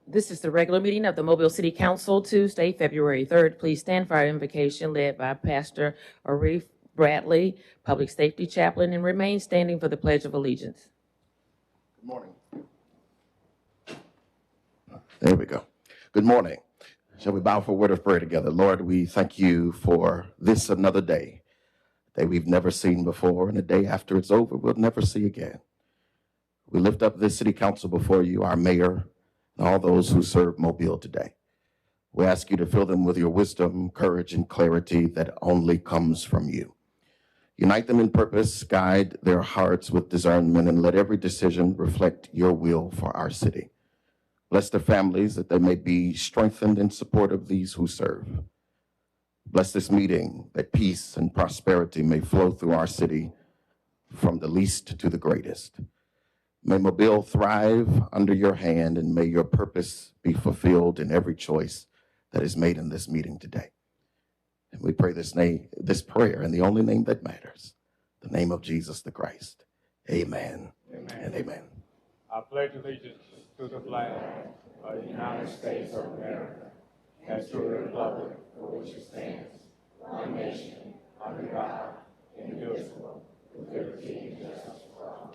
This is the regular meeting of the Mobile City Council, Tuesday, February 3rd. Please stand for our invocation led by Pastor Arif Bradley, Public Safety Chaplain, and remain standing for the Pledge of Allegiance. Good morning. There we go. Good morning. Shall we bow for a word of prayer together? Lord, we thank you for this another day, a day we've never seen before, and a day after it's over we'll never see again. We lift up this city council before you, our mayor, and all those who serve Mobile today. We ask you to fill them with your wisdom, courage, and clarity that only comes from you. Unite them in purpose, guide their hearts with discernment, and let every decision reflect your will for our city. Bless their families that they may be strengthened in support of these who serve. Bless this meeting that peace and prosperity may flow through our city from the least to the greatest. May Mobile thrive under your hand, and may your purpose be fulfilled in every choice that is made in this meeting today. And we pray this prayer in the only name that matters, the name of Jesus the Christ. Amen. Amen. And amen. I pledge allegiance to the flag of the United States of America and to the republic for which it stands, one nation, under God, indivisible, with liberty and justice for all.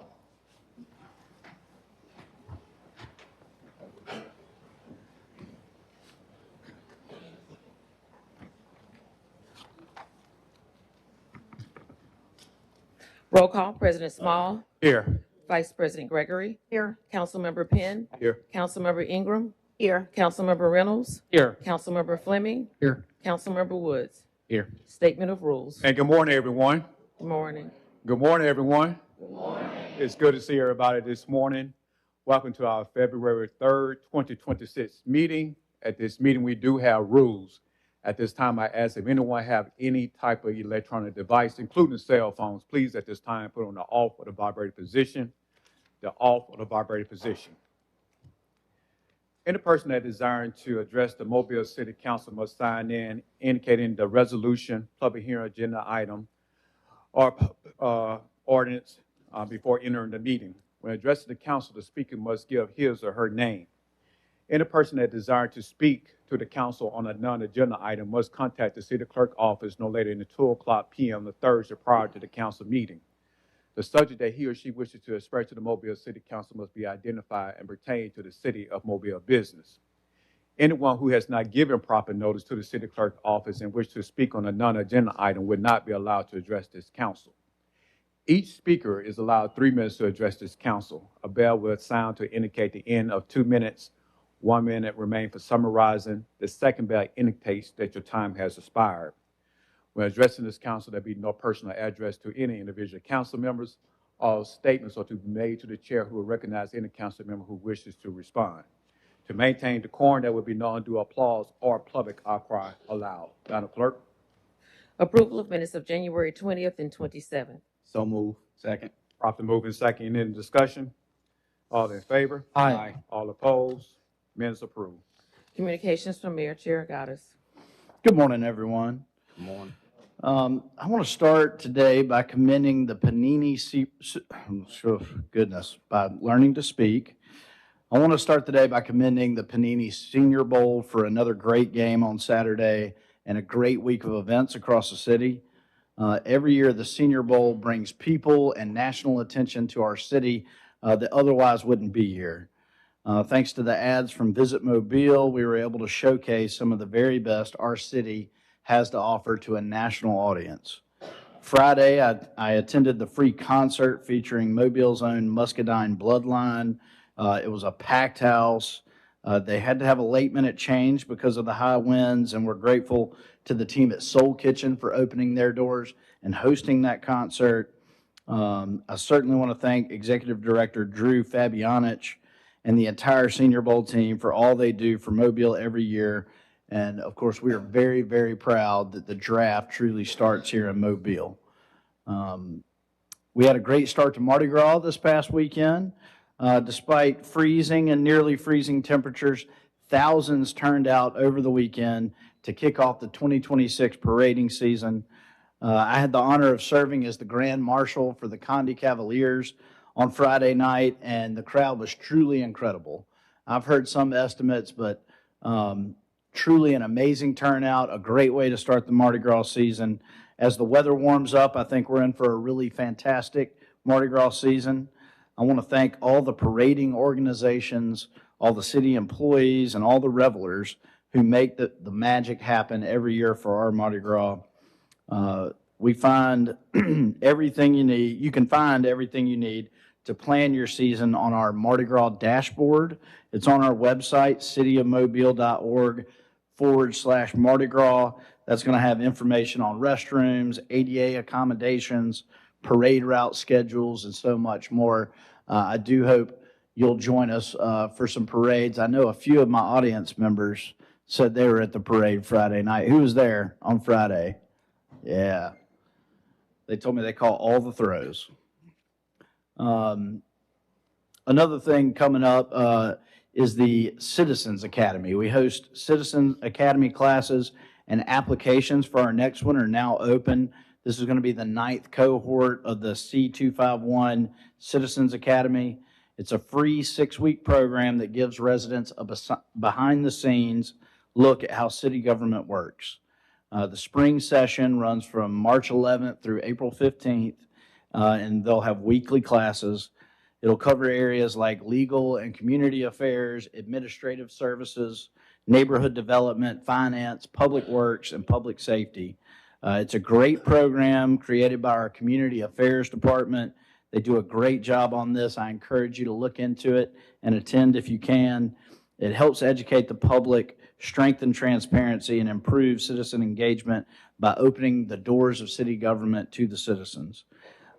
Roll call, President Small, Here. Vice President Gregory, Here. Councilmember Penn, Here. Councilmember Ingram, Here. Councilmember Reynolds, Here. Councilmember Fleming, Here. Councilmember Woods. Here. Statement of rules. And good morning, everyone. Good morning. Good morning, everyone. Good morning. It's good to see everybody this morning. Welcome to our February 3rd, 2026 meeting. At this meeting, we do have rules. At this time, I ask if anyone have any type of electronic device, including cell phones, please at this time put on the off or the vibrator position, the off or the vibrator position. Any person that desiring to address the Mobile City Council must sign in indicating the resolution, public hearing agenda item, or ordinance before entering the meeting. When addressing the council, the speaker must give his or her name. Any person that desires to speak to the council on a non-agenda item must contact the city clerk office no later than 2:00 p.m. the Thursday prior to the council meeting. The subject that he or she wishes to express to the Mobile City Council must be identified and pertain to the city of Mobile business. Anyone who has not given proper notice to the city clerk office and wishes to speak on a non-agenda item would not be allowed to address this council. Each speaker is allowed 3 minutes to address this council. A bell will sound to indicate the end of 2 minutes. 1 minute remains for summarizing. The second bell indicates that your time has expired. When addressing this council, there be no personal address to any individual council members. All statements are to be made to the chair, who will recognize any council member who wishes to respond. To maintain decorum, there will be no undue applause or public outcry allowed. Madam Clerk. Approval of minutes of January 20th and 27th. So move. Second. Properly moved and second. Any discussion? All in favor? Aye. All opposed? Minutes approved. Communications from Mayor Chirigatis. Good morning, everyone. Good morning. I want to start today by commending the Panini by learning to speak. I want to start today by commending the Panini Senior Bowl for another great game on Saturday and a great week of events across the city. Every year, the Senior Bowl brings people and national attention to our city that otherwise wouldn't be here. Thanks to the ads from Visit Mobile, we were able to showcase some of the very best our city has to offer to a national audience. Friday, I attended the free concert featuring Mobile's own Muscadine Bloodline. It was a packed house. They had to have a late-minute change because of the high winds, and we're grateful to the team at Soul Kitchen for opening their doors and hosting that concert. I certainly want to thank Executive Director Drew Fabianich and the entire Senior Bowl team for all they do for Mobile every year. And of course, we are very, very proud that the draft truly starts here in Mobile. We had a great start to Mardi Gras this past weekend. Despite freezing and nearly freezing temperatures, thousands turned out over the weekend to kick off the 2026 parading season. I had the honor of serving as the Grand Marshal for the Condé Cavaliers on Friday night, and the crowd was truly incredible. I've heard some estimates, but truly an amazing turnout, a great way to start the Mardi Gras season. As the weather warms up, I think we're in for a really fantastic Mardi Gras season. I want to thank all the parading organizations, all the city employees, and all the revelers who make the magic happen every year for our Mardi Gras. We find everything you need. You can find everything you need to plan your season on our Mardi Gras dashboard. It's on our website, cityofmobile.org/Mardi Gras. That's going to have information on restrooms, ADA accommodations, parade route schedules, and so much more. I do hope you'll join us for some parades. I know a few of my audience members said they were at the parade Friday night. Who was there on Friday? Yeah. They told me they call all the throws. Another thing coming up is the Citizens Academy. We host Citizens Academy classes, and applications for our next one are now open. This is going to be the 9th cohort of the C251 Citizens Academy. It's a free 6-week program that gives residents a behind-the-scenes look at how city government works. The spring session runs from March 11th through April 15th, and they'll have weekly classes. It'll cover areas like legal and community affairs, administrative services, neighborhood development, finance, public works, and public safety. It's a great program created by our community affairs department. They do a great job on this. I encourage you to look into it and attend if you can. It helps educate the public, strengthen transparency, and improve citizen engagement by opening the doors of city government to the citizens.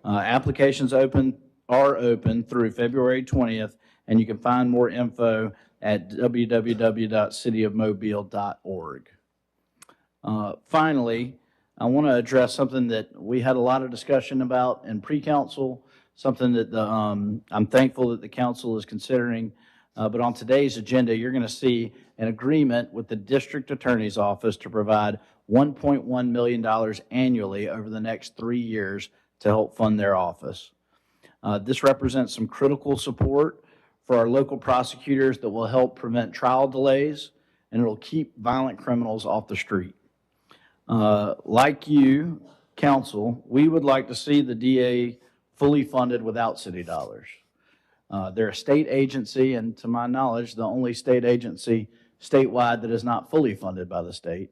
Applications are open through February 20th, and you can find more info at www.cityofmobile.org. Finally, I want to address something that we had a lot of discussion about in pre-council, something that I'm thankful that the council is considering. But on today's agenda, you're going to see an agreement with the district attorney's office to provide $1.1 million annually over the next 3 years to help fund their office. This represents some critical support for our local prosecutors that will help prevent trial delays, and it will keep violent criminals off the street. Like you, council, we would like to see the DA fully funded without city dollars. They're a state agency, and to my knowledge, the only state agency statewide that is not fully funded by the state.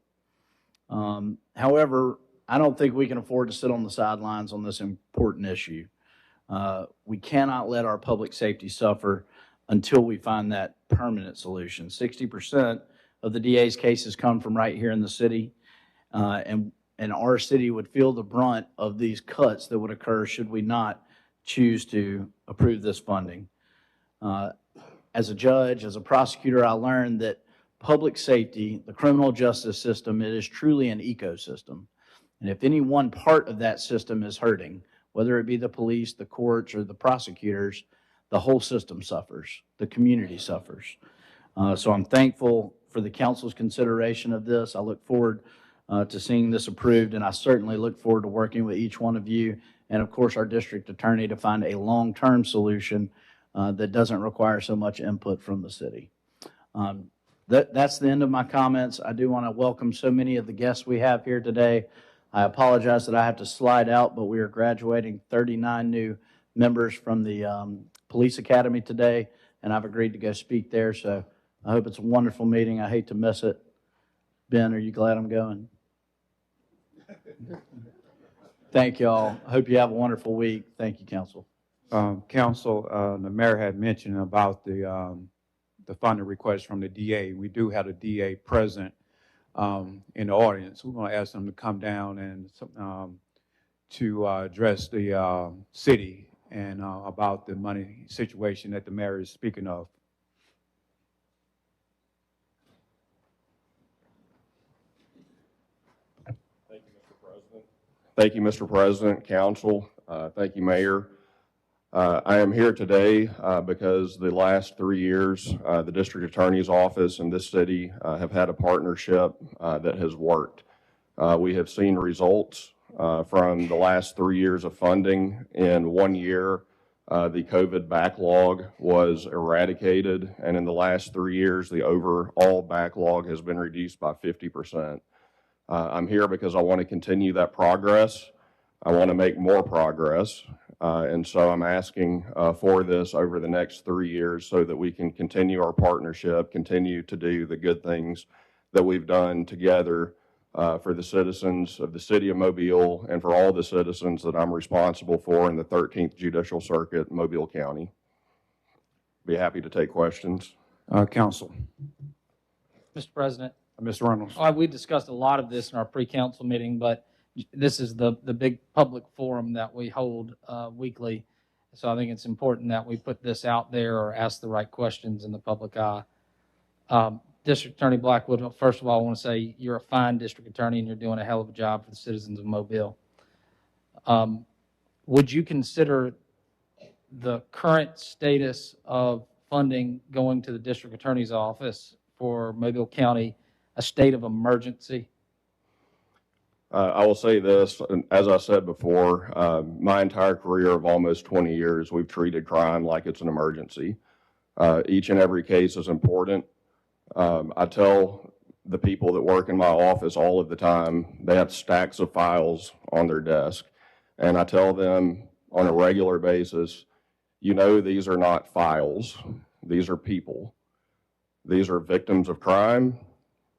However, I don't think we can afford to sit on the sidelines on this important issue. We cannot let our public safety suffer until we find that permanent solution. 60% of the DA's cases come from right here in the city, and our city would feel the brunt of these cuts that would occur should we not choose to approve this funding. As a judge, as a prosecutor, I learned that public safety, the criminal justice system, it is truly an ecosystem. And if any one part of that system is hurting, whether it be the police, the courts, or the prosecutors, the whole system suffers. The community suffers. So I'm thankful for the council's consideration of this. I look forward to seeing this approved, and I certainly look forward to working with each one of you and, of course, our district attorney to find a long-term solution that doesn't require so much input from the city. That's the end of my comments. I do want to welcome so many of the guests we have here today. I apologize that I have to slide out, but we are graduating 39 new members from the Police Academy today, and I've agreed to go speak there, so I hope it's a wonderful meeting. I hate to miss it. Ben, are you glad I'm going? Thank y'all. I hope you have a wonderful week. Thank you, council. Council, the mayor had mentioned about the funding request from the DA. We do have the DA present in the audience. We're going to ask them to come down and to address the city and about the money situation that the mayor is speaking of. Thank you, Mr. President, Council. Thank you, Mayor. I am here today because the last 3 years, the District Attorney's Office and this city have had a partnership that has worked. We have seen results from the last 3 years of funding in 1 year the COVID backlog was eradicated, and in the last 3 years, the overall backlog has been reduced by 50%. I'm here because I want to continue that progress. I want to make more progress, and so I'm asking for this over the next 3 years so that we can continue our partnership, continue to do the good things that we've done together for the citizens of the city of Mobile and for all the citizens that I'm responsible for in the 13th Judicial Circuit, Mobile County. Be happy to take questions. Council. Mr. President, Mr. Reynolds. we discussed a lot of this in our pre-council meeting, but this is the big public forum that we hold weekly. So I think it's important that we put this out there or ask the right questions in the public eye. District Attorney Blackwood, first of all, I want to say you're a fine district attorney and you're doing a hell of a job for the citizens of Mobile. Would you consider the current status of funding going to the district attorney's office for Mobile County a state of emergency? I will say this, and as I said before, my entire career of almost 20 years, we've treated crime like it's an emergency. Each and every case is important. I tell the people that work in my office all of the time, they have stacks of files on their desk. And I tell them on a regular basis, you know, these are not files. These are people. These are victims of crime.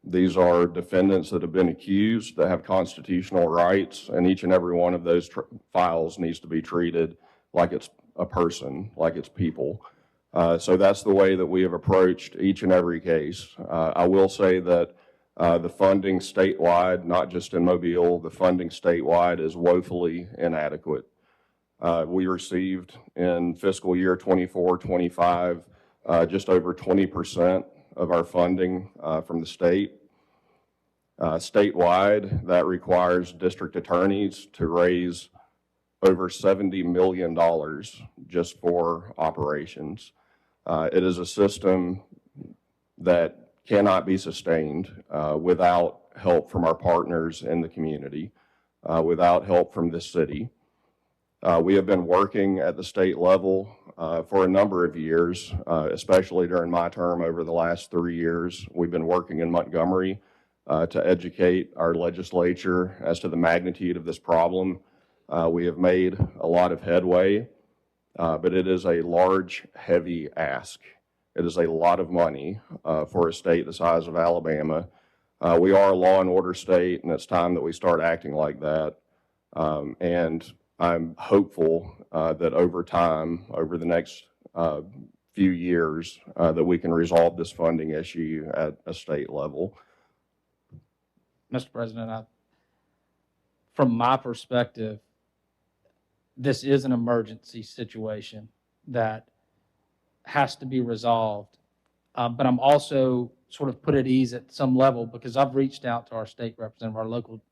These are defendants that have been accused that have constitutional rights. And each and every one of those files needs to be treated like it's a person, like it's people. So that's the way that we have approached each and every case. I will say that the funding statewide, not just in Mobile, the funding statewide is woefully inadequate. We received in fiscal year 24-25 just over 20% of our funding from the state. Statewide, that requires district attorneys to raise over $70 million just for operations. It is a system that cannot be sustained without help from our partners in the community, without help from this city. We have been working at the state level for a number of years, especially during my term over the last 3 years. We've been working in Montgomery to educate our legislature as to the magnitude of this problem. We have made a lot of headway, but it is a large, heavy ask. It is a lot of money for a state the size of Alabama. We are a law and order state, and it's time that we start acting like that. And I'm hopeful that over time, over the next few years, that we can resolve this funding issue at a state level. Mr. President, from my perspective, this is an emergency situation that has to be resolved. But I'm also sort of put at ease at some level because I've reached out to our state representative, our local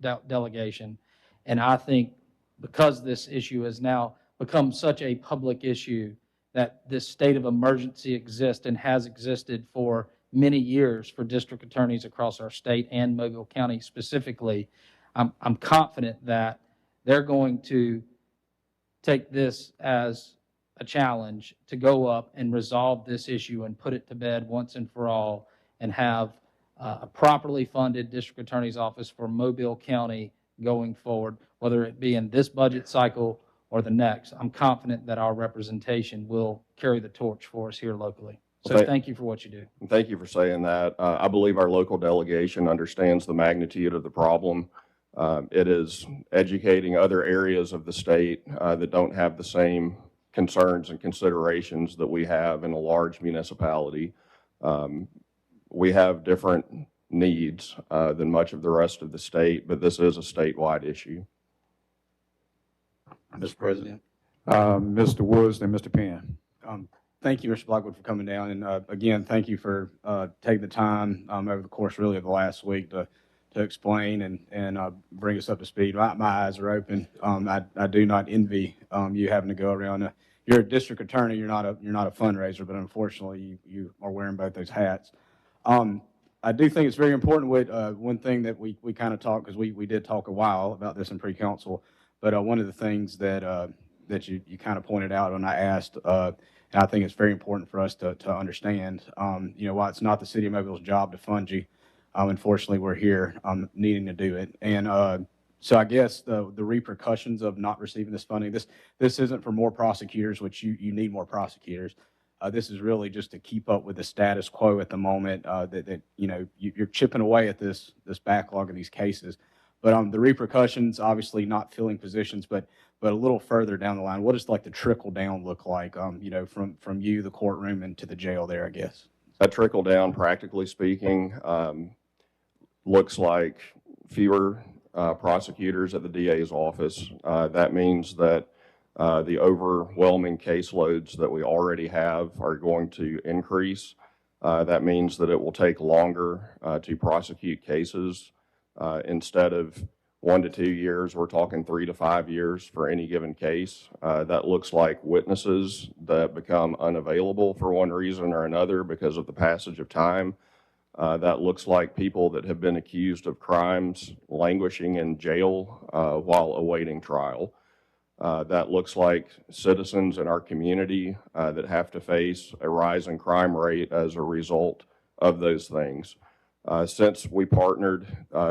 delegation, and I think because this issue has now become such a public issue that this state of emergency exists and has existed for many years for district attorneys across our state and Mobile County specifically, I'm confident that they're going to take this as a challenge to go up and resolve this issue and put it to bed once and for all and have a properly funded district attorney's office for Mobile County going forward, whether it be in this budget cycle or the next. I'm confident that our representation will carry the torch for us here locally. So thank you for what you do. Thank you for saying that. I believe our local delegation understands the magnitude of the problem. It is educating other areas of the state that don't have the same concerns and considerations that we have in a large municipality. We have different needs than much of the rest of the state, but this is a statewide issue. Mr. President. Mr. Woods and Mr. Penn. Thank you, Mr. Blackwood, for coming down. And again, thank you for taking the time over the course really of the last week to explain and bring us up to speed. My eyes are open. I do not envy you having to go around. You're a district attorney. You're not a fundraiser, but unfortunately, you are wearing both those hats. I do think it's very important with one thing that we kind of talked, because we did talk a while about this in pre-council, but one of the things that that you kind of pointed out when I asked, and I think it's very important for us to understand. While it's not the city of Mobile's job to fund you, unfortunately, we're here needing to do it. And so I guess the repercussions of not receiving this funding, this isn't for more prosecutors, which you need more prosecutors. This is really just to keep up with the status quo at the moment. You're chipping away at this backlog of these cases. But the repercussions, obviously not filling positions, but a little further down the line, what does like the trickle down look like? From you, the courtroom, and to the jail there, I guess. That trickle down, practically speaking, looks like fewer prosecutors at the DA's office. That means that the overwhelming caseloads that we already have are going to increase. That means that it will take longer to prosecute cases. Instead of 1 to 2 years, we're talking 3 to 5 years for any given case. That looks like witnesses that become unavailable for one reason or another because of the passage of time. That looks like people that have been accused of crimes languishing in jail while awaiting trial. That looks like citizens in our community that have to face a rise in crime rate as a result of those things. Since we partnered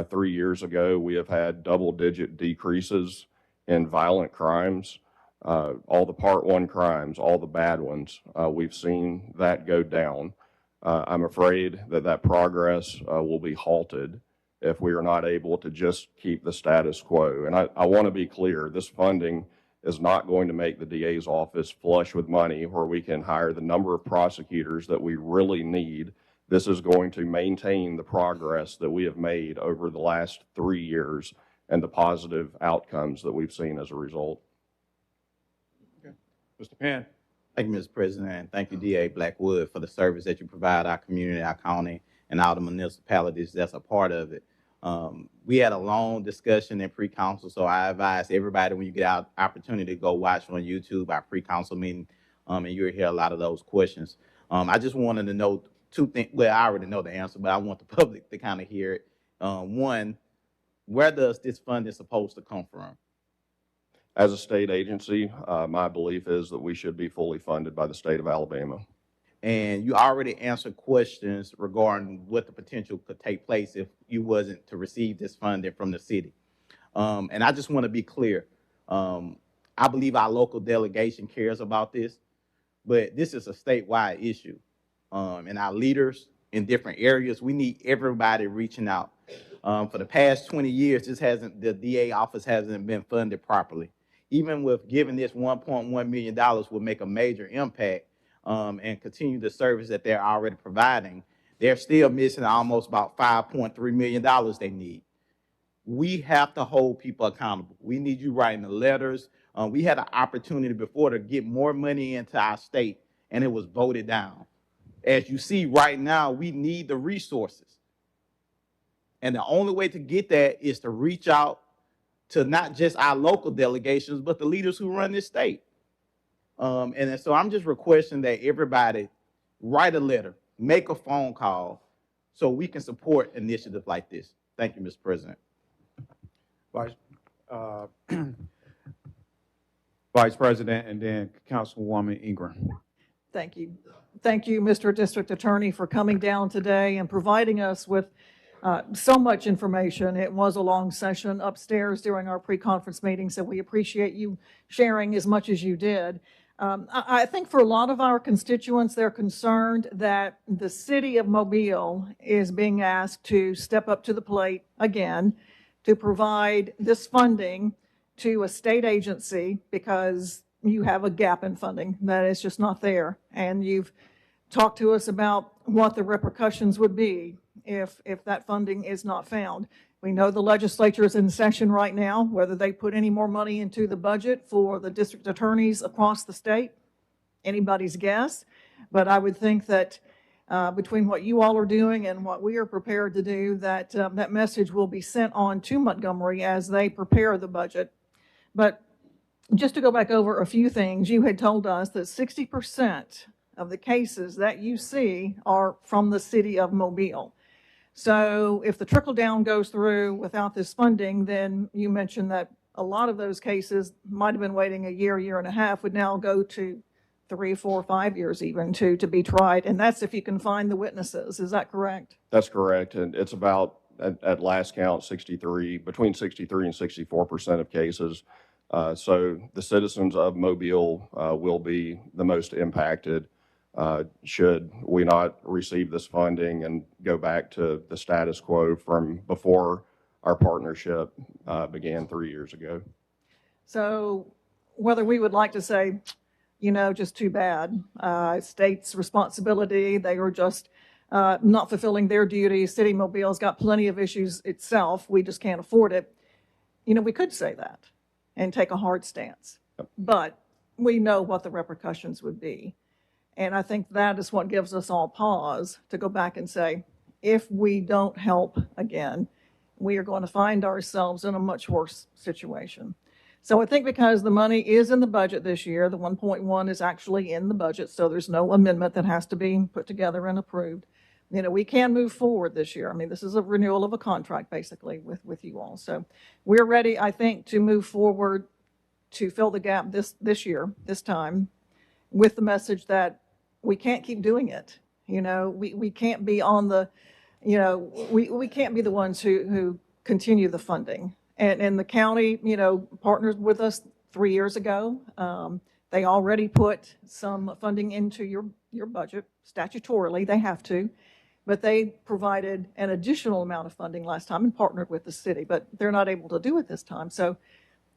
3 years ago, we have had double-digit decreases in violent crimes. All the Part 1 crimes, all the bad ones, we've seen that go down. I'm afraid that progress will be halted if we are not able to just keep the status quo. And I want to be clear, this funding is not going to make the DA's office flush with money where we can hire the number of prosecutors that we really need. This is going to maintain the progress that we have made over the last 3 years and the positive outcomes that we've seen as a result. Okay. Mr. Penn. Thank you, Mr. President, and thank you, DA Blackwood, for the service that you provide our community, our county, and all the municipalities that's a part of it. We had a long discussion in pre-council, so I advise everybody when you get out opportunity to go watch on YouTube our pre-council meeting, and you'll hear a lot of those questions. I just wanted to know two things. Well, I already know the answer, but I want the public to kind of hear it. One, where does this funding supposed to come from? As a state agency, my belief is that we should be fully funded by the state of Alabama. And you already answered questions regarding what the potential could take place if you wasn't to receive this funding from the city. And I just want to be clear. I believe our local delegation cares about this, but this is a statewide issue. And our leaders in different areas, we need everybody reaching out. For the past 20 years, the DA office hasn't been funded properly. Even with giving this $1.1 million will make a major impact and continue the service that they're already providing. They're still missing almost about $5.3 million they need. We have to hold people accountable. We need you writing the letters. We had an opportunity before to get more money into our state, and it was voted down. As you see right now, we need the resources. And the only way to get that is to reach out to not just our local delegations, but the leaders who run this state. And so I'm just requesting that everybody write a letter, make a phone call, so we can support initiatives like this. Thank you, Mr. President. Vice President, and then Councilwoman Ingram. Thank you. Thank you, Mr. District Attorney, for coming down today and providing us with so much information. It was a long session upstairs during our pre-conference meeting, so we appreciate you sharing as much as you did. I think for a lot of our constituents, they're concerned that the city of Mobile is being asked to step up to the plate again to provide this funding to a state agency because you have a gap in funding that is just not there. And you've talked to us about what the repercussions would be if that funding is not found. We know the legislature is in session right now. Whether they put any more money into the budget for the district attorneys across the state, anybody's guess. But I would think that between what you all are doing and what we are prepared to do, that that message will be sent on to Montgomery as they prepare the budget. But just to go back over a few things, you had told us that 60% of the cases that you see are from the city of Mobile. So if the trickle down goes through without this funding, then you mentioned that a lot of those cases might have been waiting a year, year and a half, would now go to 3, 4, 5 years even to be tried. And that's if you can find the witnesses. Is that correct? That's correct, and it's about, at last count, between 63 and 64% of cases. So the citizens of Mobile will be the most impacted should we not receive this funding and go back to the status quo from before our partnership began 3 years ago. So whether we would like to say, just too bad, state's responsibility, they were just not fulfilling their duties. City Mobile's got plenty of issues itself. We just can't afford it. We could say that and take a hard stance, but we know what the repercussions would be. And I think that is what gives us all pause to go back and say, if we don't help again, we are going to find ourselves in a much worse situation. So I think because the money is in the budget this year, the 1.1 is actually in the budget, so there's no amendment that has to be put together and approved. We can move forward this year. I mean, this is a renewal of a contract basically with you all. So we're ready, I think, to move forward to fill the gap this year, this time, with the message that we can't keep doing it. We can't be on the, we can't be the ones who continue the funding. And the county, partnered with us 3 years ago. They already put some funding into your budget statutorily. They have to, but they provided an additional amount of funding last time and partnered with the city, but they're not able to do it this time. So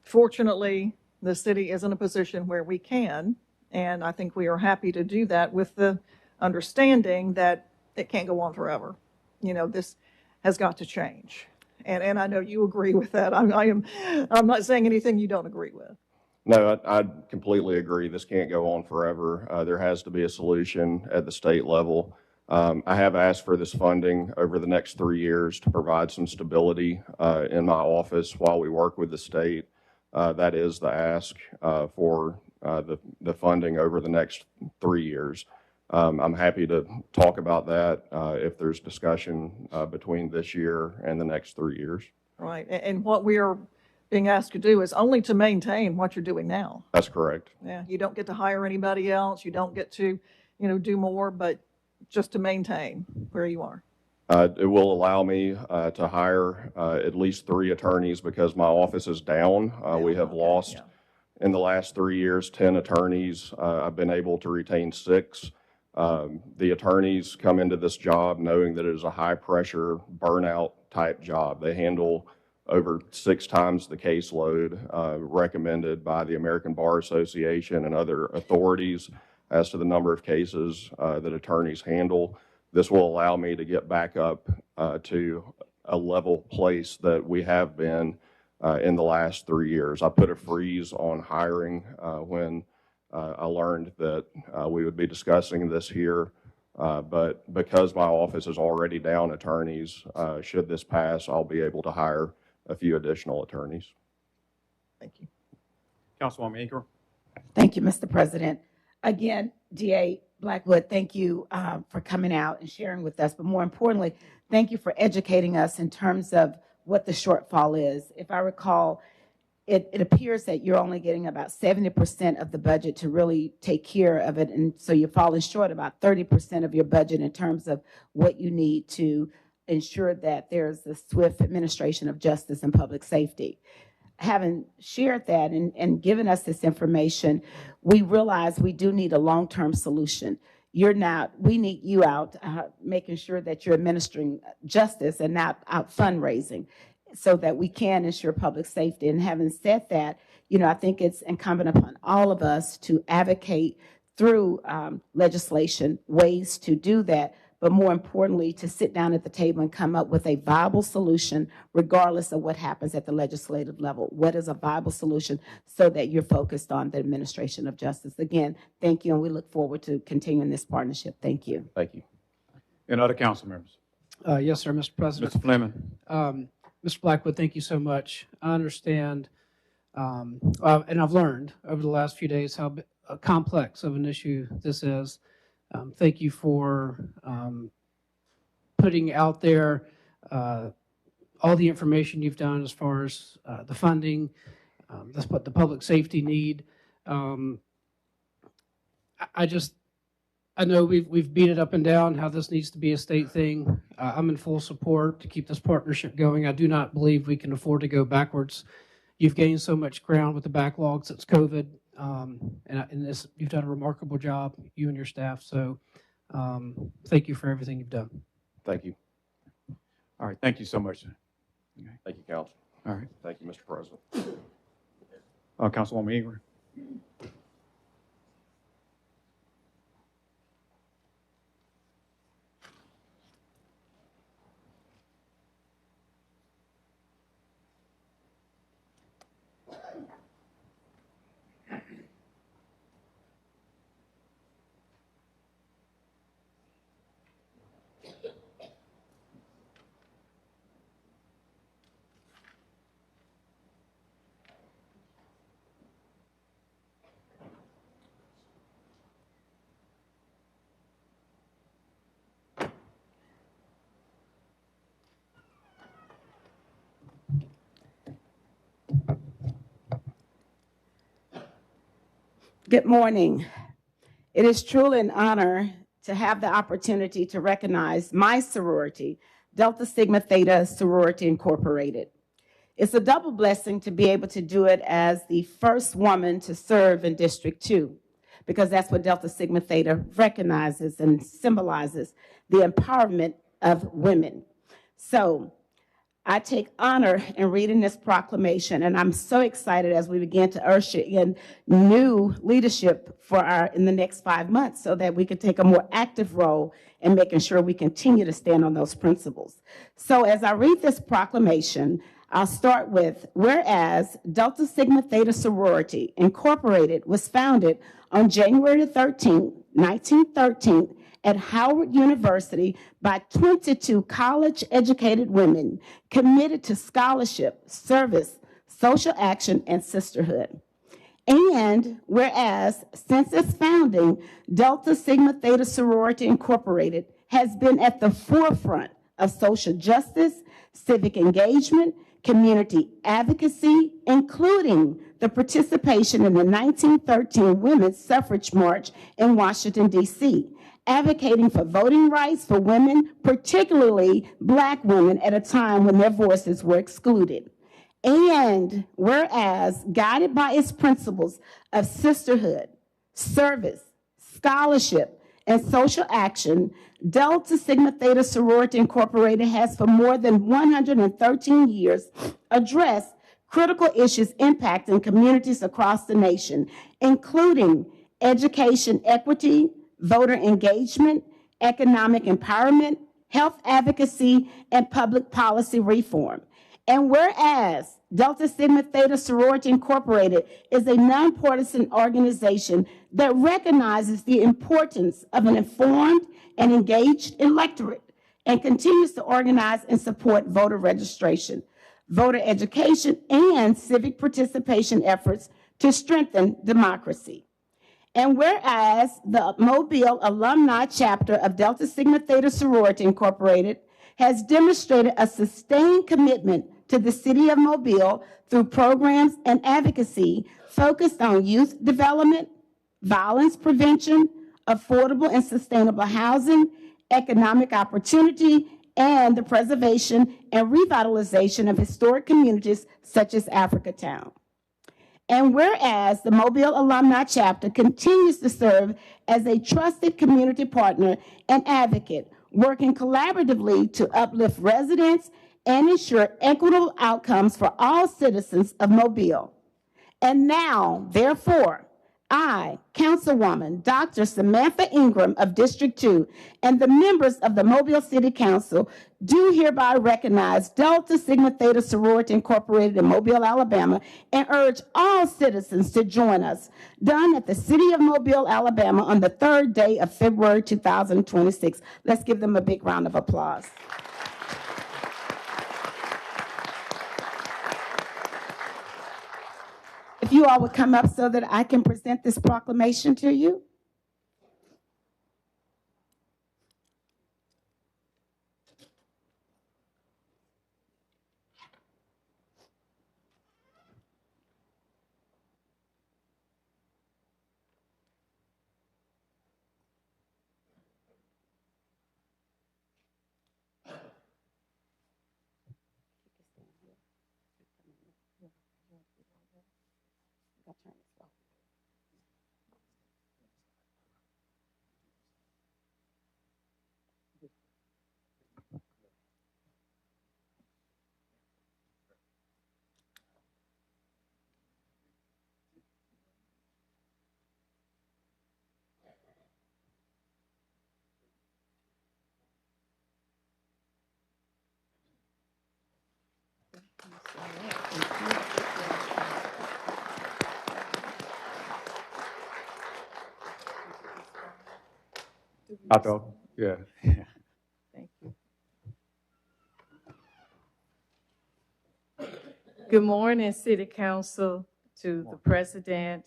fortunately, the city is in a position where we can, and I think we are happy to do that with the understanding that it can't go on forever. This has got to change. And I know you agree with that. I'm not saying anything you don't agree with. No, I completely agree. This can't go on forever. There has to be a solution at the state level. I have asked for this funding over the next 3 years to provide some stability in my office while we work with the state. That is the ask for the funding over the next 3 years. I'm happy to talk about that if there's discussion between this year and the next 3 years. Right. And what we are being asked to do is only to maintain what you're doing now. That's correct. Yeah. You don't get to hire anybody else. You don't get to, do more, but just to maintain where you are. It will allow me to hire at least 3 attorneys because my office is down. We have lost in the last 3 years 10 attorneys. I've been able to retain 6. The attorneys come into this job knowing that it is a high-pressure, burnout-type job. They handle over 6 times the caseload recommended by the American Bar Association and other authorities as to the number of cases that attorneys handle. This will allow me to get back up to a level place that we have been in the last 3 years. I put a freeze on hiring when I learned that we would be discussing this here, but because my office is already down attorneys, should this pass, I'll be able to hire a few additional attorneys. Thank you. Councilwoman Ingram. Thank you, Mr. President. Again, DA Blackwood, thank you for coming out and sharing with us, but more importantly, thank you for educating us in terms of what the shortfall is. If I recall, it appears that you're only getting about 70% of the budget to really take care of it, and so you're falling short about 30% of your budget in terms of what you need to ensure that there's the swift administration of justice and public safety. Having shared that and given us this information, we realize we do need a long-term solution. We need you out making sure that you're administering justice and not out fundraising, so that we can ensure public safety. And having said that, I think it's incumbent upon all of us to advocate through legislation ways to do that, but more importantly, to sit down at the table and come up with a viable solution, regardless of what happens at the legislative level. What is a viable solution so that you're focused on the administration of justice? Again, thank you, and we look forward to continuing this partnership. Thank you. Thank you. And other council members? Yes, sir, Mr. President. Mr. Fleming. Mr. Blackwood, thank you so much. I understand, and I've learned over the last few days how complex of an issue this is. Thank you for putting out there all the information you've done as far as the funding the public safety need. I just, I know we've beat it up and down how this needs to be a state thing. I'm in full support to keep this partnership going. I do not believe we can afford to go backwards. You've gained so much ground with the backlog since COVID, and you've done a remarkable job, you and your staff. So thank you for everything you've done. Thank you. All right, thank you so much. Thank you, Council. All right, Thank you, Mr. President. Councilwoman Ingram. Good morning. It is truly an honor to have the opportunity to recognize my sorority, Delta Sigma Theta Sorority Incorporated. It's a double blessing to be able to do it as the first woman to serve in District 2, because that's what Delta Sigma Theta recognizes and symbolizes, the empowerment of women. So I take honor in reading this proclamation, and I'm so excited as we begin to usher in new leadership in the next 5 months so that we can take a more active role in making sure we continue to stand on those principles. So as I read this proclamation, I'll start with, whereas Delta Sigma Theta Sorority Incorporated was founded on January 13, 1913, at Howard University by 22 college-educated women committed to scholarship, service, social action, and sisterhood. And whereas since its founding, Delta Sigma Theta Sorority Incorporated has been at the forefront of social justice, civic engagement, community advocacy, including the participation in the 1913 Women's Suffrage March in Washington, D.C., advocating for voting rights for women, particularly Black women, at a time when their voices were excluded. And whereas, guided by its principles of sisterhood, service, scholarship, and social action, Delta Sigma Theta Sorority Incorporated has for more than 113 years addressed critical issues impacting communities across the nation, including education equity, voter engagement, economic empowerment, health advocacy, and public policy reform. And whereas Delta Sigma Theta Sorority Incorporated is a nonpartisan organization that recognizes the importance of an informed and engaged electorate and continues to organize and support voter registration, voter education, and civic participation efforts to strengthen democracy. And whereas the Mobile alumni chapter of Delta Sigma Theta Sorority Incorporated has demonstrated a sustained commitment to the city of Mobile through programs and advocacy focused on youth development, violence prevention, affordable and sustainable housing, economic opportunity, and the preservation and revitalization of historic communities such as Africatown. And whereas the Mobile Alumni Chapter continues to serve as a trusted community partner and advocate, working collaboratively to uplift residents and ensure equitable outcomes for all citizens of Mobile. And now, therefore, I, Councilwoman Dr. Samantha Ingram of District 2, and the members of the Mobile City Council do hereby recognize Delta Sigma Theta Sorority Incorporated in Mobile, Alabama, and urge all citizens to join us, done at the City of Mobile, Alabama, on the 3rd day of February 2026. Let's give them a big round of applause. If you all would come up so that I can present this proclamation to you. I thought, yeah. Thank you. Good morning, City Council, to the President,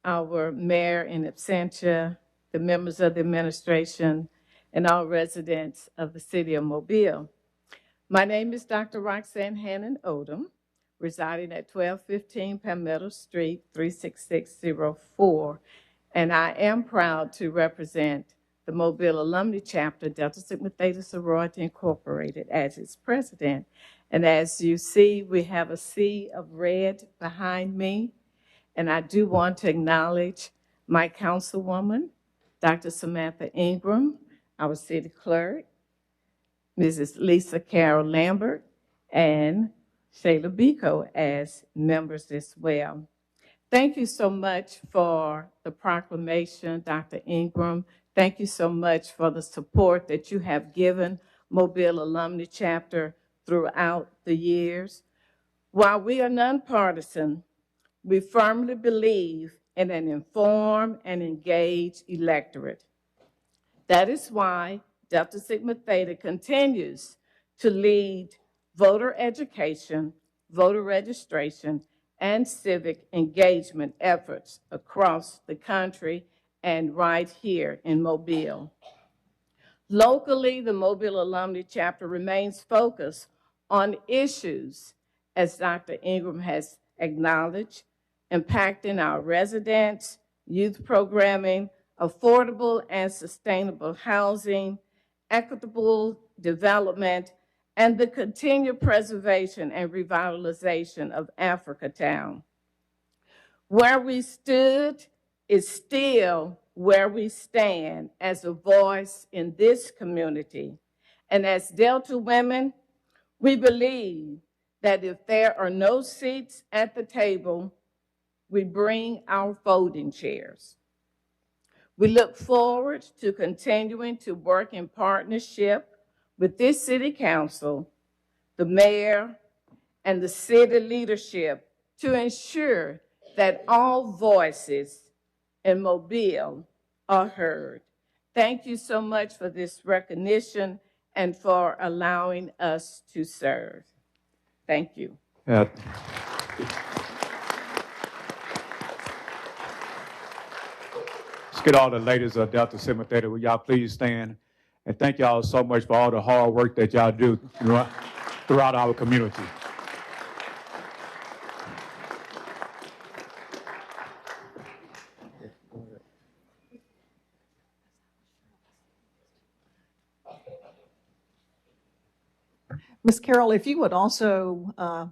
our Mayor in absentia, the members of the administration, and all residents of the City of Mobile. My name is Dr. Roxanne Hannon Odom, residing at 1215 Palmetto Street, 36604, and I am proud to represent the Mobile Alumni Chapter, Delta Sigma Theta Sorority Incorporated, as its president. And as you see, we have a sea of red behind me. And I do want to acknowledge my councilwoman, Dr. Samantha Ingram, our city clerk, Mrs. Lisa Carol Lambert, and Shayla Biko as members as well. Thank you so much for the proclamation, Dr. Ingram. Thank you so much for the support that you have given Mobile Alumni Chapter throughout the years. While we are nonpartisan, we firmly believe in an informed and engaged electorate. That is why Delta Sigma Theta continues to lead voter education, voter registration, and civic engagement efforts across the country and right here in Mobile. Locally, the Mobile Alumni Chapter remains focused on issues, as Dr. Ingram has acknowledged, impacting our residents, youth programming, affordable and sustainable housing, equitable development, and the continued preservation and revitalization of Africatown. Where we stood is still where we stand as a voice in this community. And as Delta women, we believe that if there are no seats at the table, we bring our folding chairs. We look forward to continuing to work in partnership with this city council, the mayor, and the city leadership to ensure that all voices in Mobile are heard. Thank you so much for this recognition and for allowing us to serve. Thank you. Let's get all the ladies of Delta Sigma Theta. Will y'all please stand? And thank y'all so much for all the hard work that y'all do throughout our community. Ms. Carroll, if you would also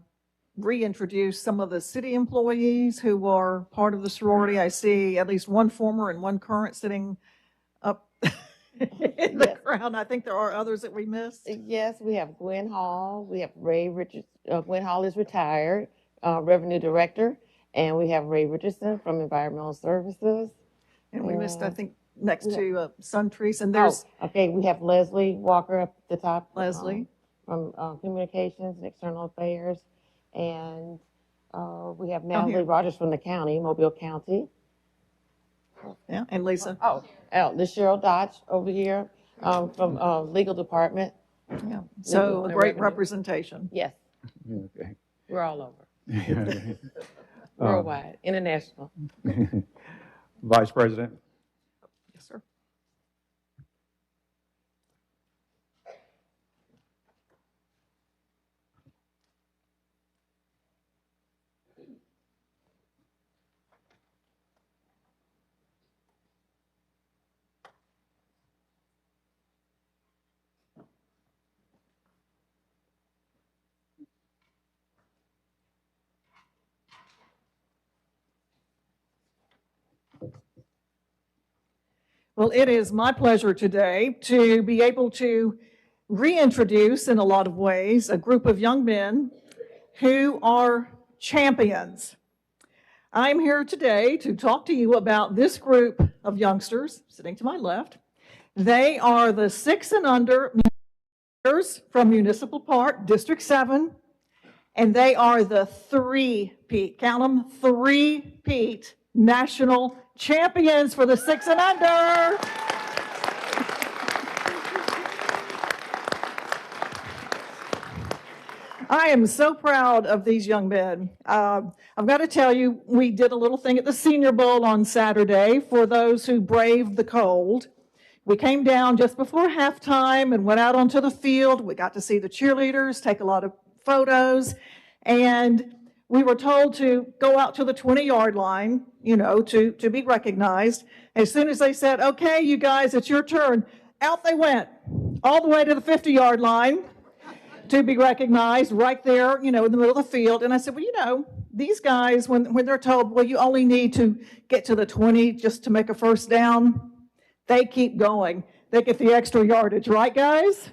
reintroduce some of the city employees who are part of the sorority. I see at least one former and one current sitting up in the crowd. I think there are others that we missed. Yes, we have Gwen Hall. We have Ray Richards. Gwen Hall is retired, Revenue Director. And we have Ray Richardson from Environmental Services. And we missed, I think, next to Suntrese. And there's... okay, we have Leslie Walker up at the top. Leslie. From Communications and External Affairs. And we have Natalie Rogers from the county, Mobile County. Yeah, and Lisa. This Cheryl Dodge over here from Legal Department. Yeah, so a great representation. Yes. Okay. We're all over. Worldwide, international. Vice President. Yes, sir. Well, it is my pleasure today to be able to reintroduce, in a lot of ways, a group of young men who are champions. I'm here today to talk to you about this group of youngsters sitting to my left. They are the 6 and under from Municipal Park, District 7, and they are the three-peat, count them, three-peat national champions for the 6 and under. I am so proud of these young men. I've got to tell you, we did a little thing at the Senior Bowl on Saturday for those who braved the cold. We came down just before halftime and went out onto the field. We got to see the cheerleaders, take a lot of photos, and we were told to go out to the 20-yard line, to be recognized. As soon as they said, okay, you guys, it's your turn, out they went, all the way to the 50-yard line to be recognized right there, in the middle of the field. And I said, well, these guys, when they're told, well, you only need to get to the 20 just to make a first down, they keep going. They get the extra yardage, right, guys?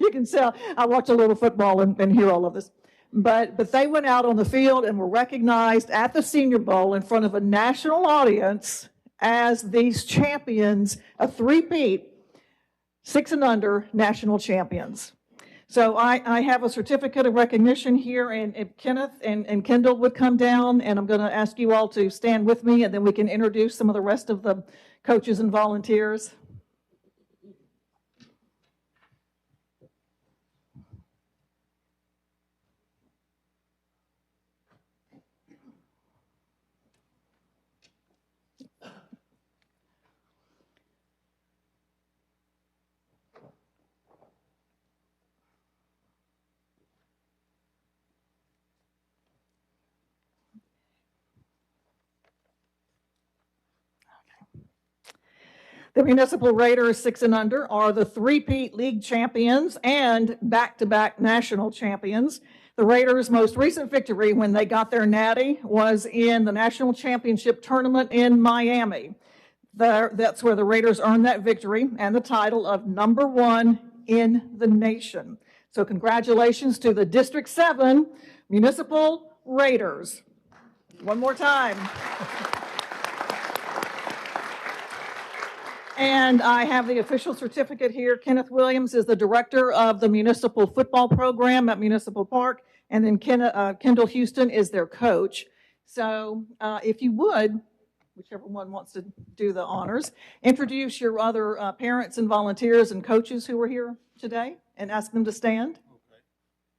You can tell. I watch a little football and hear all of this. But they went out on the field and were recognized at the Senior Bowl in front of a national audience as these champions, a three-peat, 6 and under national champions. So I have a certificate of recognition here, and if Kenneth and Kendall would come down, and I'm going to ask you all to stand with me, and then we can introduce some of the rest of the coaches and volunteers. The Municipal Raiders 6 and under are the three-peat league champions and back-to-back national champions. The Raiders' most recent victory when they got their natty was in the national championship tournament in Miami. That's where the Raiders earned that victory and the title of number 1 in the nation. So congratulations to the District 7 Municipal Raiders. One more time. And I have the official certificate here. Kenneth Williams is the director of the municipal football program at Municipal Park, and then Kendall Houston is their coach. So if you would, whichever one wants to do the honors, introduce your other parents and volunteers and coaches who are here today and ask them to stand. Okay.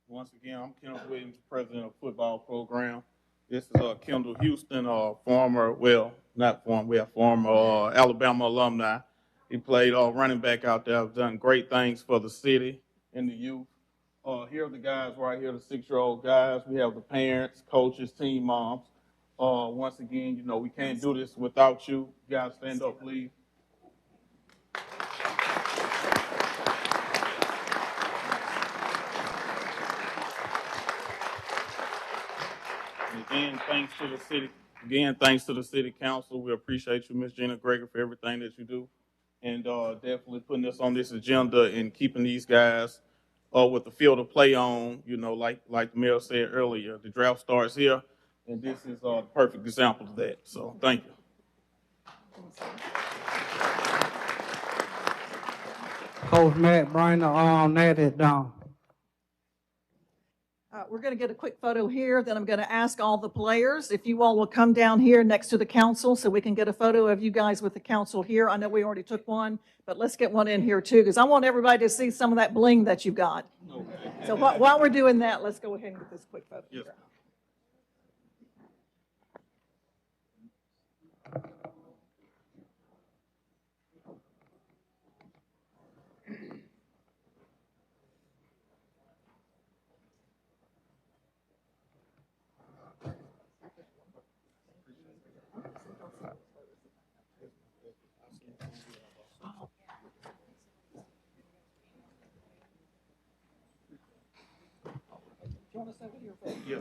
Once again, I'm Kenneth Williams, president of the football program. This is Kendall Houston, former Alabama alumni. He played running back out there. Has done great things for the city and the youth. Here are the guys right here, the 6-year-old guys. We have the parents, coaches, team moms. Once again, we can't do this without you. You guys stand up, please. Again, thanks to the city. Again, thanks to the city council. We appreciate you, Ms. Gina Greger, for everything that you do, and definitely putting us on this agenda and keeping these guys with the field of play on. Like the mayor said earlier, the draft starts here, and this is the perfect example of that. So, thank you. Coach Matt, bring the natty down. We're going to get a quick photo here. Then I'm going to ask all the players if you all will come down here next to the council so we can get a photo of you guys with the council here. I know we already took one, but let's get one in here too, because I want everybody to see some of that bling that you got. Okay. So while we're doing that, let's go ahead and get this quick photo. Yes. You want us over here? Yeah.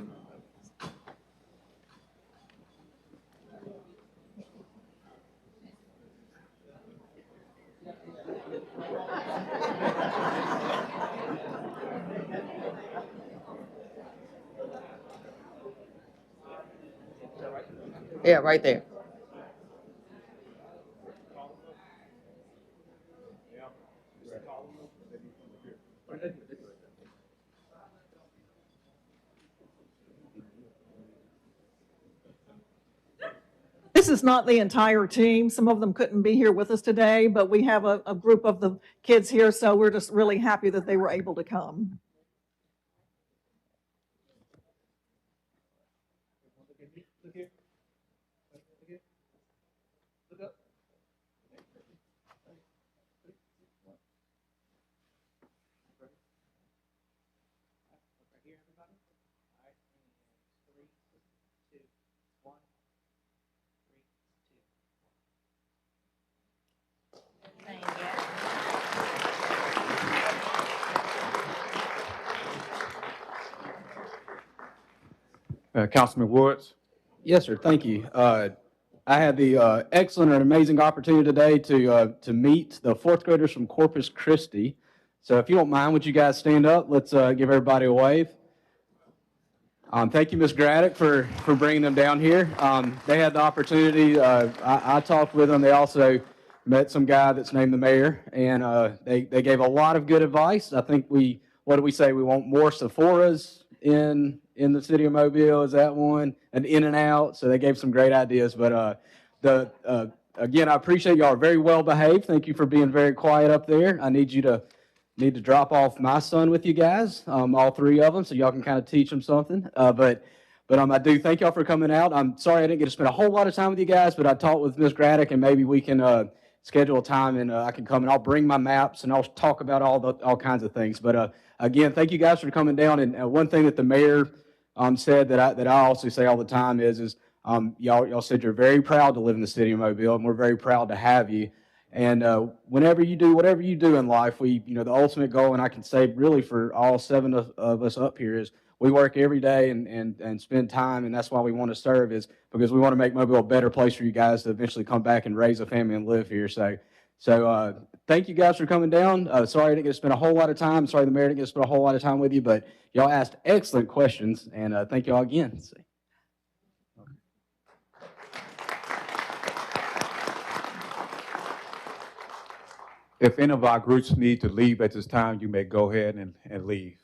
Yeah, right there. this is not the entire team. Some of them couldn't be here with us today, but we have a group of the kids here, so we're just really happy that they were able to come. Councilman Woods. Yes, sir. Thank you. I had the excellent and amazing opportunity today to meet the fourth graders from Corpus Christi. So if you don't mind, would you guys stand up? Let's give everybody a wave. Thank you, Ms. Graddick, for bringing them down here. They had the opportunity. I talked with them. They also met some guy that's named the mayor, and they gave a lot of good advice. I think what do we say? We want more Sephoras in the city of Mobile. Is that one? An In-N-Out. So they gave some great ideas. But again, I appreciate y'all are very well behaved. Thank you for being very quiet up there. I need to drop off my son with you guys, all three of them, so y'all can kind of teach them something. But I do thank y'all for coming out. I'm sorry I didn't get to spend a whole lot of time with you guys, but I talked with Ms. Graddick, and maybe we can schedule a time and I can come and I'll bring my maps and I'll talk about all kinds of things. But again, thank you guys for coming down. And one thing that the mayor said that I also say all the time is y'all said you're very proud to live in the city of Mobile, and we're very proud to have you. And whenever you do, whatever you do in life, the ultimate goal, and I can say really for all seven of us up here, is we work every day and spend time, and that's why we want to serve, is because we want to make Mobile a better place for you guys to eventually come back and raise a family and live here. So thank you guys for coming down. Sorry I didn't get to spend a whole lot of time. Sorry the mayor didn't get to spend a whole lot of time with you, but y'all asked excellent questions, and thank y'all again. If any of our groups need to leave at this time, you may go ahead and leave.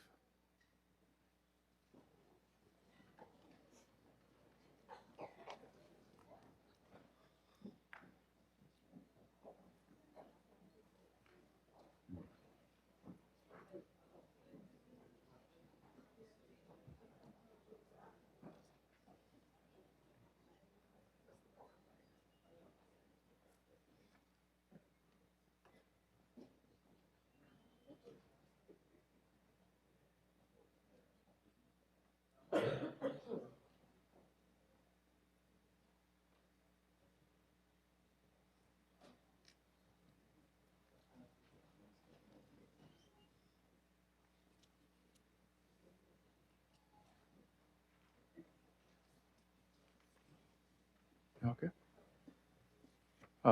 Okay.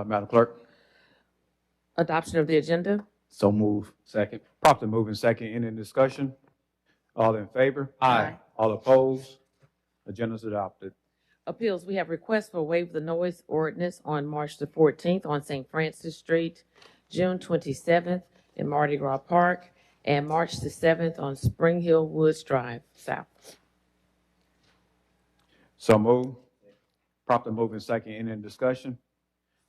Madam Clerk. Adoption of the agenda. So move. Second. Properly moving second. Any discussion? All in favor? Aye. All opposed? Agenda is adopted. Appeals, we have requests for waive of the noise ordinance on March the 14th on St. Francis Street, June 27th in Mardi Gras Park, and March the 7th on Spring Hill Woods Drive South. So move. Properly moving second. Any discussion?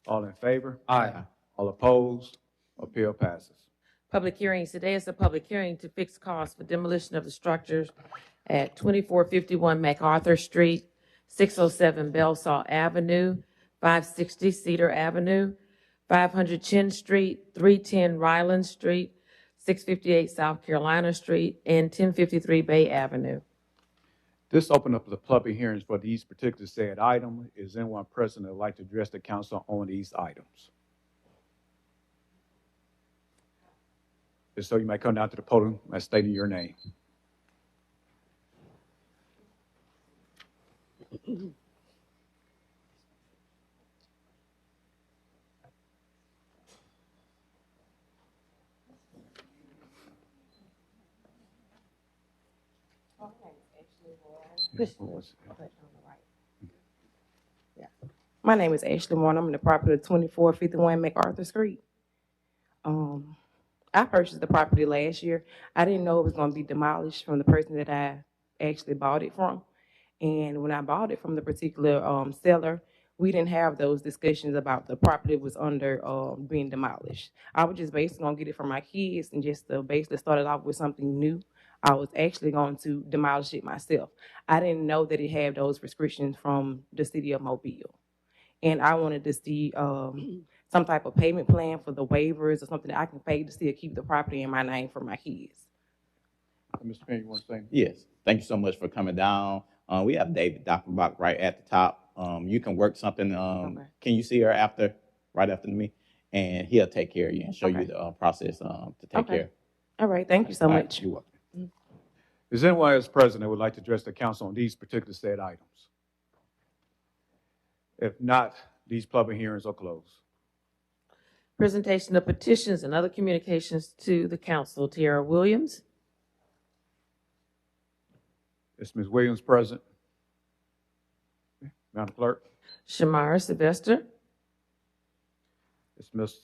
All in favor? Aye. All opposed? Appeal passes. Public hearings. Today is a public hearing to fix costs for demolition of the structures at 2451 MacArthur Street, 607 Belsaw Avenue, 560 Cedar Avenue, 500 Chin Street, 310 Ryland Street, 658 South Carolina Street, and 1053 Bay Avenue. This opened up the public hearings for these particular said item. Is anyone present that would like to address the council on these items? If so, you may come down to the podium and state your name. My name is Ashley Warren. I'm in the property of 2451 MacArthur Street. I purchased the property last year. I didn't know it was going to be demolished from the person that I actually bought it from. And when I bought it from the particular seller, we didn't have those discussions about the property was under being demolished. I was just basically gonna get it for my kids and just to basically start it off with something new. I was actually going to demolish it myself. I didn't know that it had those restrictions from the city of Mobile. And I wanted to see some type of payment plan for the waivers or something that I can pay to still keep the property in my name for my kids. Mr. Penn, you want to say anything? Yes, thank you so much for coming down. We have David Doppelbach right at the top. You can work something. Okay. Can you see her right after me? And he'll take care of you and show you the process to take care. All right, thank you so All right, much. you're welcome. Is anyone as president would like to address the council on these particular said items? If not, these public hearings are closed. Presentation of petitions and other communications to the council. Tiara Williams. Is Ms. Williams present? Madam Clerk? Shamara Sylvester. Is Ms.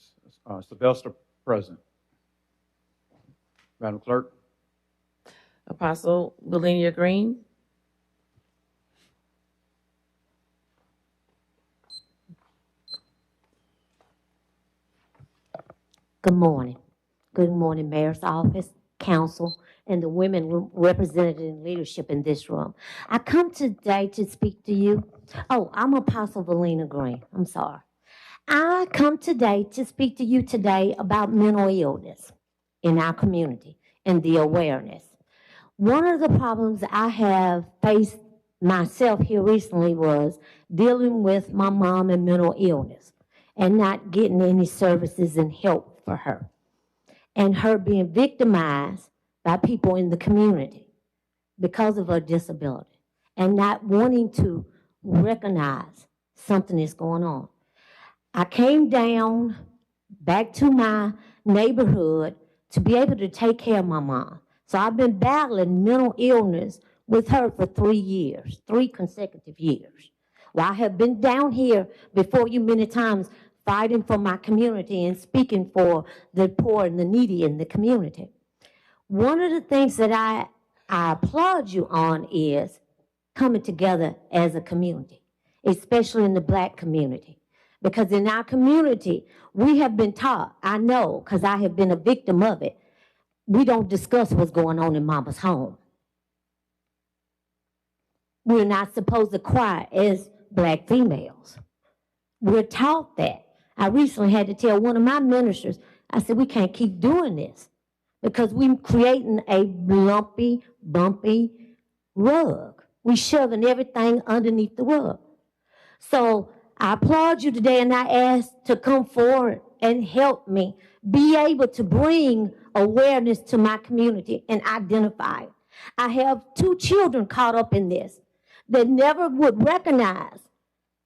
Sylvester present? Madam Clerk? Apostle Valenia Green. Good morning. Good morning, Mayor's Office, Council, and the women represented in leadership in this room. I come today to speak to you. Oh, I'm Apostle Valenia Green. I'm sorry. I come today to speak to you today about mental illness in our community and the awareness. One of the problems I have faced myself here recently was dealing with my mom and mental illness and not getting any services and help for her, and her being victimized by people in the community because of her disability and not wanting to recognize something is going on. I came down back to my neighborhood to be able to take care of my mom. So I've been battling mental illness with her for 3 years, 3 consecutive years. Well, I have been down here before you many times fighting for my community and speaking for the poor and the needy in the community. One of the things that I applaud you on is coming together as a community, especially in the Black community. Because in our community, we have been taught, I know, because I have been a victim of it, we don't discuss what's going on in mama's home. We're not supposed to cry as Black females. We're taught that. I recently had to tell one of my ministers, I said, we can't keep doing this because we're creating a lumpy, bumpy rug. We're shoving everything underneath the rug. So I applaud you today, and I ask to come forward and help me be able to bring awareness to my community and identify it. I have 2 children caught up in this that never would recognize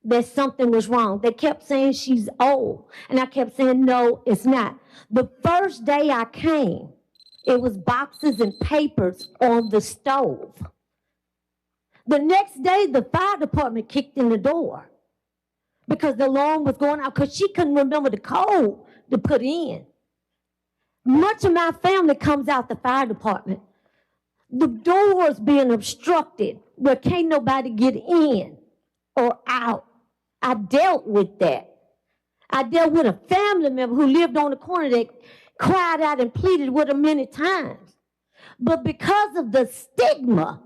that something was wrong. They kept saying she's old, and I kept saying, no, it's not. The first day I came, it was boxes and papers on the stove. The next day, the fire department kicked in the door because the alarm was going out because she couldn't remember the code to put in. Much of my family comes out the fire department. The doors being obstructed where can't nobody get in or out. I dealt with that. I dealt with a family member who lived on the corner that cried out and pleaded with her many times. But because of the stigma,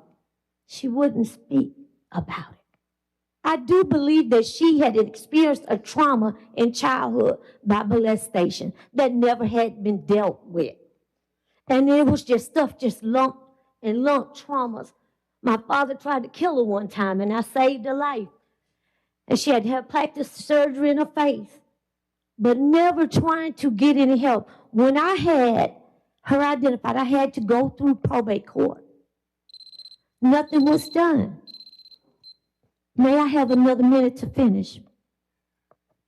she wouldn't speak about it. I do believe that she had experienced a trauma in childhood by molestation that never had been dealt with. And it was just stuff, just lump and lump traumas. My father tried to kill her one time, and I saved her life. And she had to have plastic surgery in her face, but never trying to get any help. When I had her identified, I had to go through probate court. Nothing was done. May I have another minute to finish?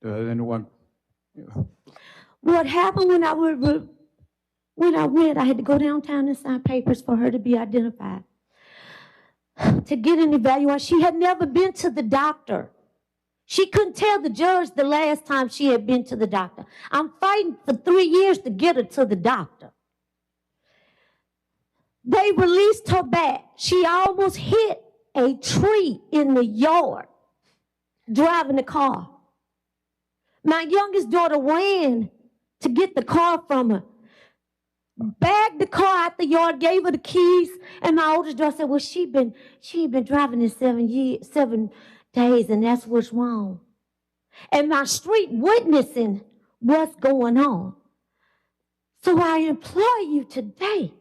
Anyone? What happened when I went, I had to go downtown and sign papers for her to be identified, to get an evaluation. She had never been to the doctor. She couldn't tell the judge the last time she had been to the doctor. I'm fighting for 3 years to get her to the doctor. They released her back. She almost hit a tree in the yard. driving the car. My youngest daughter ran to get the car from her, bagged the car out the yard, gave her the keys, and my oldest daughter said, well, she ain't been driving in 7 days, and that's what's wrong. And my street witnessing what's going on. So I implore you today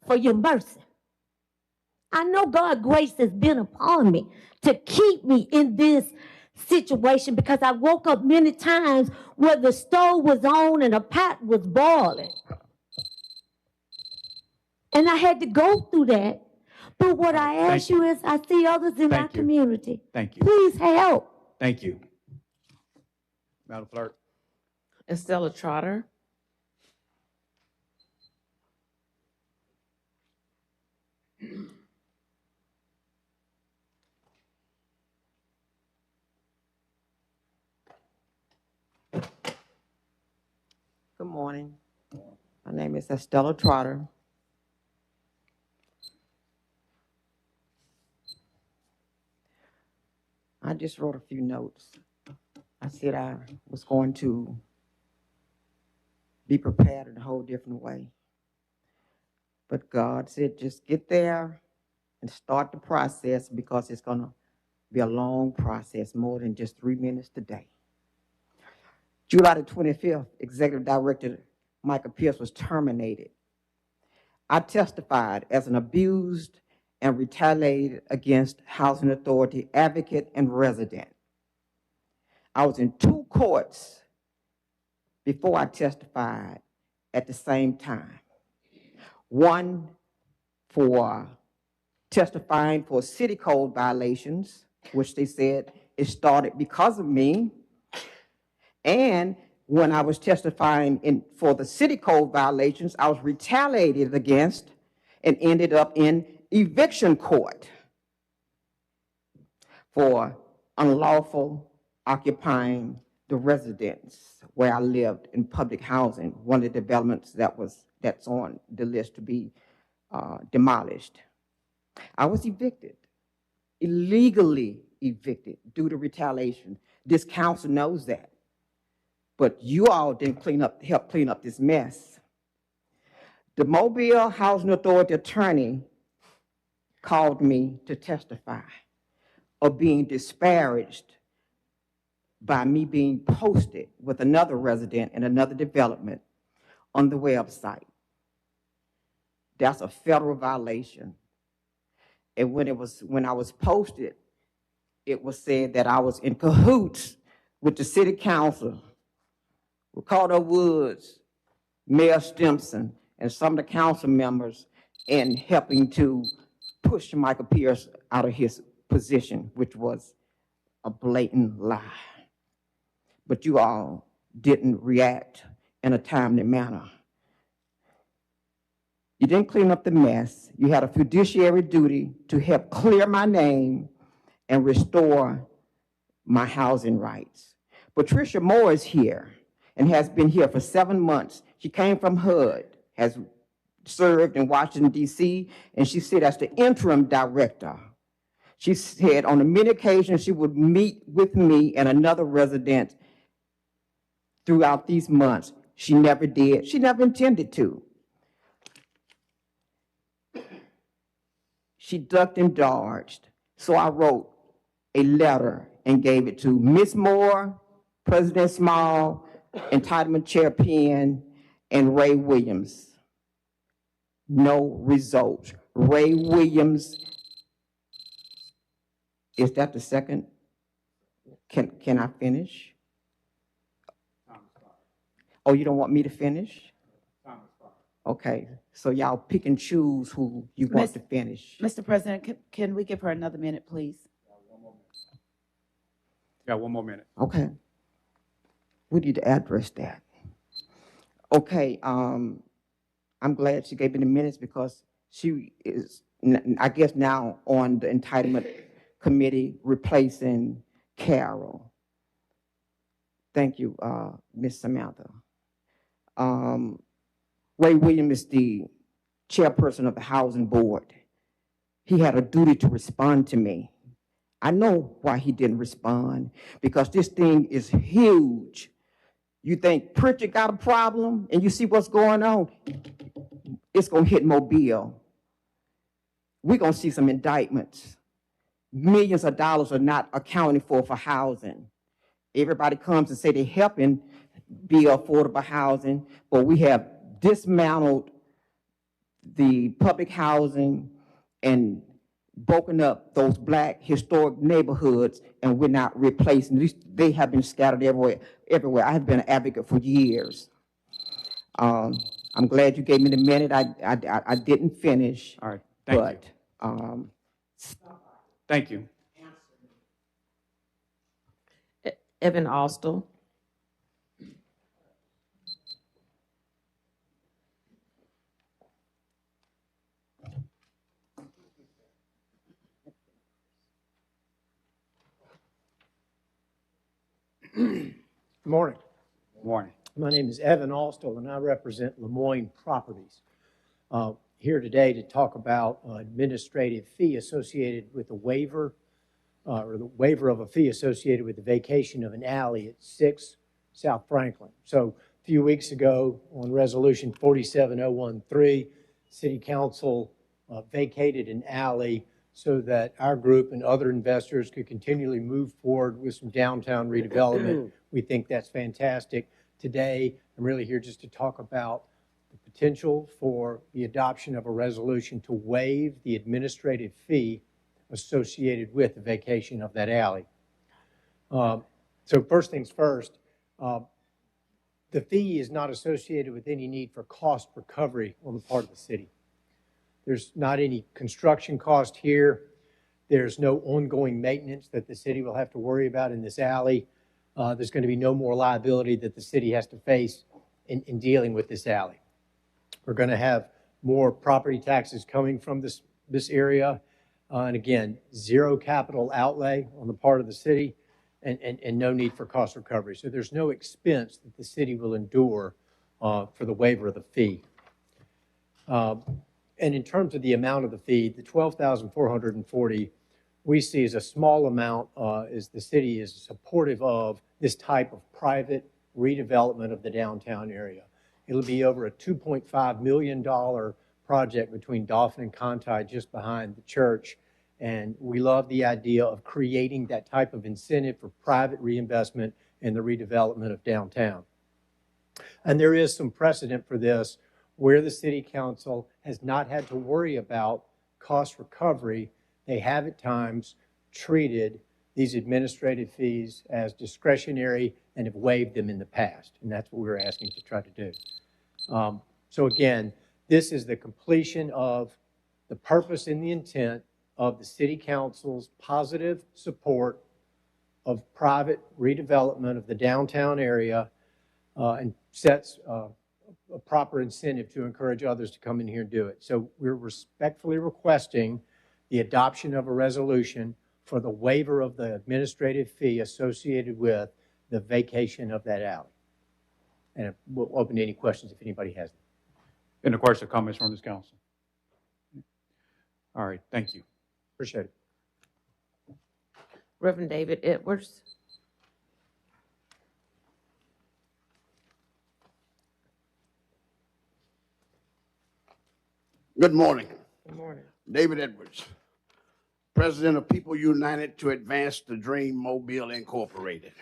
for your mercy. I know God's grace has been upon me to keep me in this situation, because I woke up many times where the stove was on and a pot was boiling. And I had to go through that. But what I ask you is, I see others in my community. Thank you. Please help. Thank you. Madam Clerk. Estella Trotter. Good morning. My name is Estella Trotter. I just wrote a few notes. I said I was going to be prepared in a whole different way. But God said, just get there and start the process, because it's going to be a long process, more than just 3 minutes today. July the 25th, Executive Director Michael Pierce was terminated. I testified as an abused and retaliated against Housing Authority advocate and resident. I was in 2 courts before I testified at the same time. One for testifying for city code violations, which they said it started because of me. And when I was testifying for the city code violations, I was retaliated against and ended up in eviction court for unlawful occupying the residence where I lived in public housing, one of the developments that's on the list to be demolished. I was evicted, illegally evicted due to retaliation. This council knows that. But you all didn't help clean up this mess. The Mobile Housing Authority attorney called me to testify of being disparaged by me being posted with another resident in another development on the website. That's a federal violation. And when I was posted, it was said that I was in cahoots with the city council, Ricardo Woods, Mayor Stimson, and some of the council members in helping to push Michael Pierce out of his position, which was a blatant lie. But you all didn't react in a timely manner. You didn't clean up the mess. You had a fiduciary duty to help clear my name and restore my housing rights. Patricia Moore is here and has been here for 7 months. She came from HUD, has served in Washington, D.C., and she said as the interim director, she said on many occasions she would meet with me and another resident throughout these months. She never did. She never intended to. She ducked and dodged. So I wrote a letter and gave it to Ms. Moore, President Small, Entitlement Chair Penn, and Ray Williams. No results. Ray Williams, is that the second? Can I finish? Oh, you don't want me to finish? Okay, so y'all pick and choose who you want to finish. Mr. President, can we give her another minute, please? Got 1 more minute. Okay. We need to address that. Okay, I'm glad she gave me the minutes because she is, I guess, now on the entitlement committee replacing Carol. Thank you, Ms. Samantha. Ray Williams is the chairperson of the housing board. He had a duty to respond to me. I know why he didn't respond, because this thing is huge. You think Pritchard got a problem and you see what's going on, it's going to hit Mobile. We're going to see some indictments. Millions of dollars are not accounted for housing. Everybody comes and say they're helping build affordable housing, but we have dismantled the public housing and broken up those Black historic neighborhoods, and we're not replacing these. They have been scattered everywhere. I have been an advocate for years. I'm glad you gave me the minute. I didn't finish. All right, thank you. Thank you. Evan Austell. Good morning. Morning. My name is Evan Austell, and I represent Lemoyne Properties. Here today to talk about administrative fee associated with the waiver, or the waiver of a fee associated with the vacation of an alley at 6 South Franklin. So a few weeks ago on Resolution 47013, City Council vacated an alley so that our group and other investors could continually move forward with some downtown redevelopment. We think that's fantastic. Today, I'm really here just to talk about the potential for the adoption of a resolution to waive the administrative fee associated with the vacation of that alley. So first things first, the fee is not associated with any need for cost recovery on the part of the city. There's not any construction cost here. There's no ongoing maintenance that the city will have to worry about in this alley. There's going to be no more liability that the city has to face in dealing with this alley. We're going to have more property taxes coming from this area. And again, zero capital outlay on the part of the city and no need for cost recovery. So there's no expense that the city will endure for the waiver of the fee. And in terms of the amount of the fee, the $12,440 we see as a small amount as the city is supportive of this type of private redevelopment of the downtown area. It'll be over a $2.5 million project between Dauphin and Conti just behind the church. And we love the idea of creating that type of incentive for private reinvestment in the redevelopment of downtown. And there is some precedent for this where the city council has not had to worry about cost recovery. They have at times treated these administrative fees as discretionary and have waived them in the past. And that's what we're asking to try to do. So again, this is the completion of the purpose and the intent of the city council's positive support of private redevelopment of the downtown area and sets a proper incentive to encourage others to come in here and do it. So we're respectfully requesting the adoption of a resolution for the waiver of the administrative fee associated with the vacation of that alley. And we'll open to any questions if anybody has them. Any questions or comments from this council? All right, thank you. Appreciate it. Reverend David Edwards. Good morning. Good morning. David Edwards, President of People United to Advance the Dream Mobile Incorporated.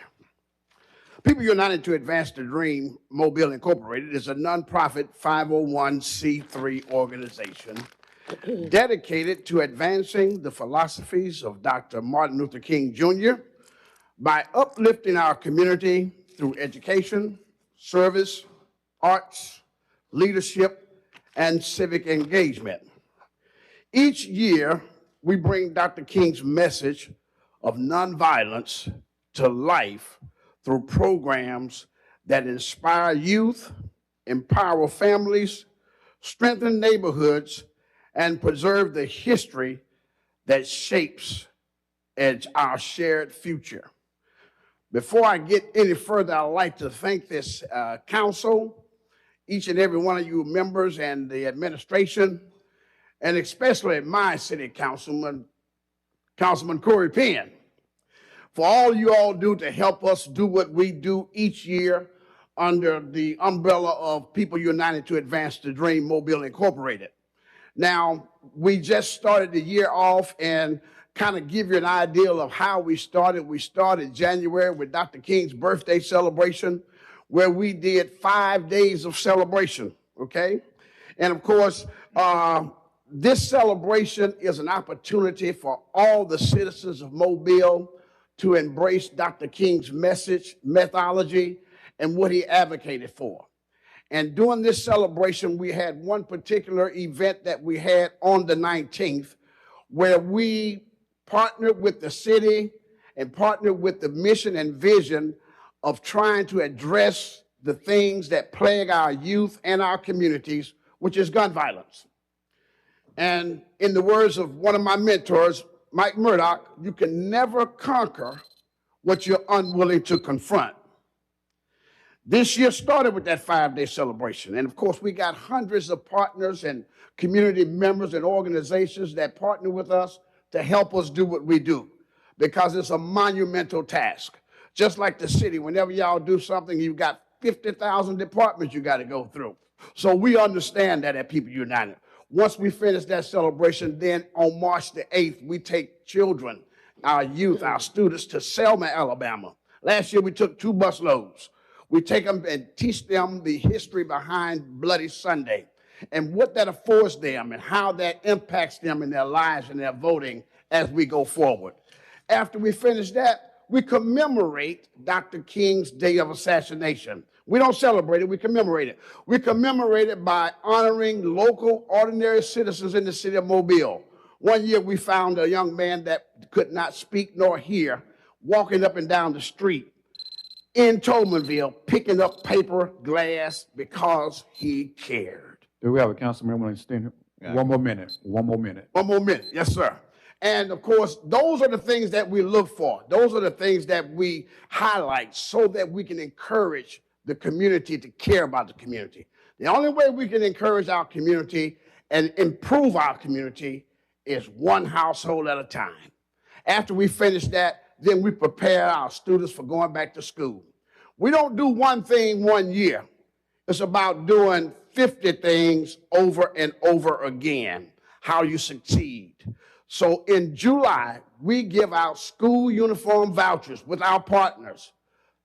People United to Advance the Dream Mobile Incorporated is a nonprofit 501c3 organization dedicated to advancing the philosophies of Dr. Martin Luther King Jr. by uplifting our community through education, service, arts, leadership, and civic engagement. Each year, we bring Dr. King's message of nonviolence to life through programs that inspire youth, empower families, strengthen neighborhoods, and preserve the history that shapes our shared future. Before I get any further, I'd like to thank this council, each and every one of you members and the administration, and especially my city councilman, Councilman Corey Penn, for all you all do to help us do what we do each year under the umbrella of People United to Advance the Dream Mobile Incorporated. Now, we just started the year off, and kind of give you an idea of how we started. We started January with Dr. King's birthday celebration, where we did 5 days of celebration, okay? And of course, this celebration is an opportunity for all the citizens of Mobile to embrace Dr. King's message, methodology, and what he advocated for. And during this celebration, we had one particular event that we had on the 19th, where we partnered with the city and partnered with the mission and vision of trying to address the things that plague our youth and our communities, which is gun violence. And in the words of one of my mentors, Mike Murdoch, you can never conquer what you're unwilling to confront. This year started with that 5-day celebration. And of course, we got hundreds of partners and community members and organizations that partner with us to help us do what we do, because it's a monumental task. Just like the city, whenever y'all do something, you've got 50,000 departments you got to go through. So we understand that at People United. Once we finish that celebration, then on March the 8th, we take children, our youth, our students to Selma, Alabama. Last year, we took 2 bus loads. We take them and teach them the history behind Bloody Sunday and what that affords them and how that impacts them in their lives and their voting as we go forward. After we finish that, we commemorate Dr. King's day of assassination. We don't celebrate it, we commemorate it. We commemorate it by honoring local, ordinary citizens in the city of Mobile. One year we found a young man that could not speak nor hear, walking up and down the street in Tolmanville, picking up paper, glass, because he cared. Do we have a council member in standing? One more minute. One more minute. One more minute. Yes, sir. And of course, those are the things that we look for. Those are the things that we highlight so that we can encourage the community to care about the community. The only way we can encourage our community and improve our community is one household at a time. After we finish that, then we prepare our students for going back to school. We don't do one thing one year. It's about doing 50 things over and over again, how you succeed. So in July, we give out school uniform vouchers with our partners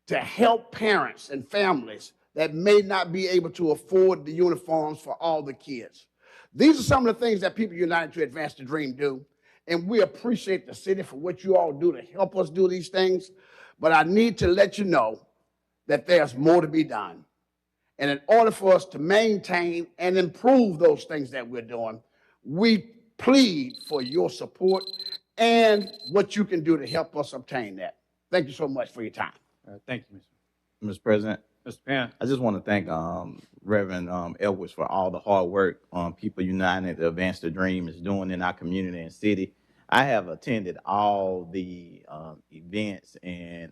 to help parents and families that may not be able to afford the uniforms for all the kids. These are some of the things that People United to Advance the Dream do, and we appreciate the city for what you all do to help us do these things, but I need to let you know that there's more to be done. And in order for us to maintain and improve those things that we're doing, we plead for your support and what you can do to help us obtain that. Thank you so much for your time. Thank you, Mr. President. Mr. Penn. I just want to thank Reverend Edwards for all the hard work People United to Advance the Dream is doing in our community and city. I have attended all the events, and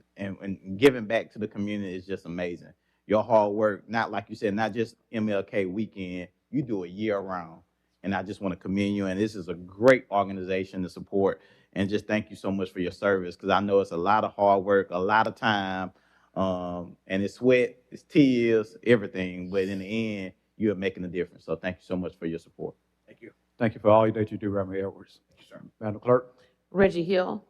giving back to the community is just amazing. Your hard work, not like you said, not just MLK weekend, you do it year round. And I just want to commend you, and this is a great organization to support. And just thank you so much for your service, because I know it's a lot of hard work, a lot of time, and it's sweat, it's tears, everything. But in the end, you are making a difference. So thank you so much for your support. Thank you. Thank you for all that you do, Reverend Edwards. Thank you, sir. Madam Clerk. Reggie Hill.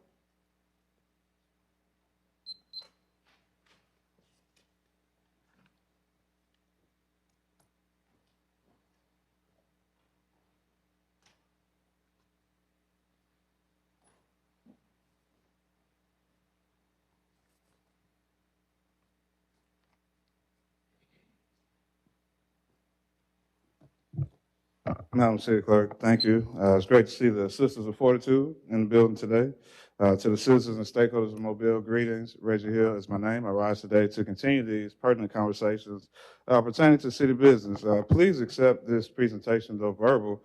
Madam City Clerk, thank you. It's great to see the Sisters of Fortitude in the building today. To the citizens and stakeholders of Mobile, greetings. Reggie Hill is my name. I rise today to continue these pertinent conversations pertaining to city business. Please accept this presentation, though verbal,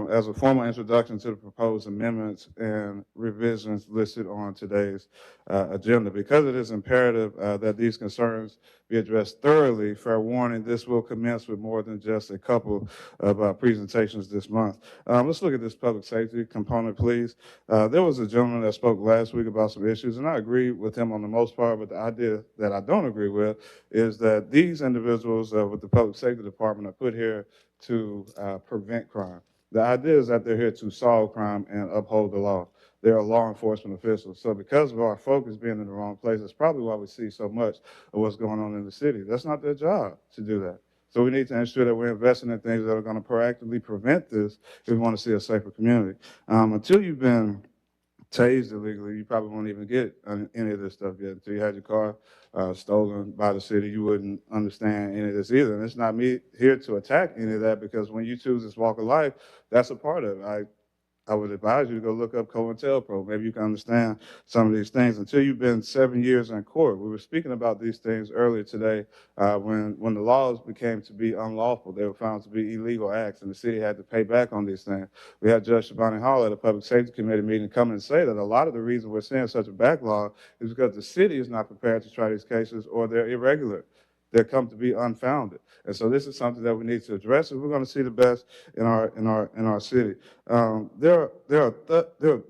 as a formal introduction to the proposed amendments and revisions listed on today's agenda. Because it is imperative that these concerns be addressed thoroughly, fair warning, this will commence with more than just a couple of presentations this month. Let's look at this public safety component, please. There was a gentleman that spoke last week about some issues, and I agree with him on the most part, but the idea that I don't agree with is that these individuals with the Public Safety Department are put here to prevent crime. The idea is that they're here to solve crime and uphold the law. They are law enforcement officials. So because of our focus being in the wrong place, that's probably why we see so much of what's going on in the city. That's not their job to do that. So we need to ensure that we're investing in things that are going to proactively prevent this if we want to see a safer community. Until you've been tased illegally, you probably won't even get any of this stuff yet. Until you had your car stolen by the city, you wouldn't understand any of this either. And it's not me here to attack any of that, because when you choose this walk of life, that's a part of it. I would advise you to go look up COINTELPRO. Maybe you can understand some of these things until you've been 7 years in court. We were speaking about these things earlier today when the laws became to be unlawful. They were found to be illegal acts, and the city had to pay back on these things. We had Judge Shabani Hall at a Public Safety Committee meeting come and say that a lot of the reason we're seeing such a backlog is because the city is not prepared to try these cases, or they're irregular. They come to be unfounded. And so this is something that we need to address if we're going to see the best in our city. There are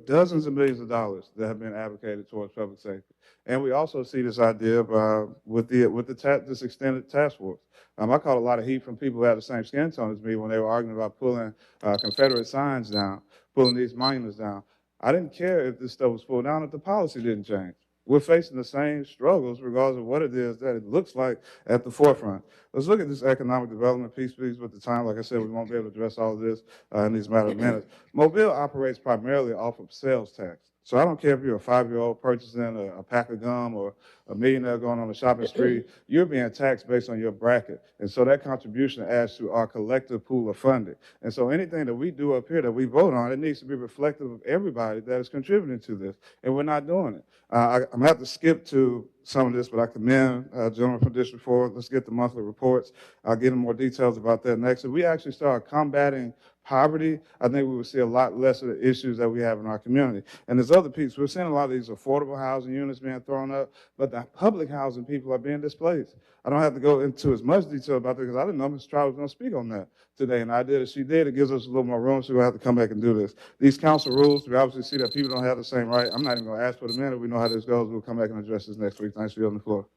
dozens of millions of dollars that have been advocated towards public safety. And we also see this idea of, with this extended task force. I caught a lot of heat from people who had the same skin tone as me when they were arguing about pulling Confederate signs down, pulling these monuments down. I didn't care if this stuff was pulled down if the policy didn't change. We're facing the same struggles regardless of what it is that it looks like at the forefront. Let's look at this economic development piece, please, with the time. Like I said, we won't be able to address all of this in these matter of minutes. Mobile operates primarily off of sales tax. So I don't care if you're a 5-year-old purchasing a pack of gum or a millionaire going on the shopping spree, you're being taxed based on your bracket. And so that contribution adds to our collective pool of funding. And so anything that we do up here that we vote on, it needs to be reflective of everybody that is contributing to this. And we're not doing it. I'm going to have to skip to some of this, but I commend gentleman from District 4. Let's get the monthly reports. I'll get into more details about that next. If we actually start combating poverty, I think we will see a lot less of the issues that we have in our community. And there's other pieces. We're seeing a lot of these affordable housing units being thrown up, but the public housing people are being displaced. I don't have to go into as much detail about that because I didn't know Ms. Trout was going to speak on that today. And the idea that she did, it gives us a little more room, so we'll have to come back and do this. These council rules, we obviously see that people don't have the same right. I'm not even going to ask for the minute. We know how this goes. We'll come back and address this next week. Thanks for you on the floor.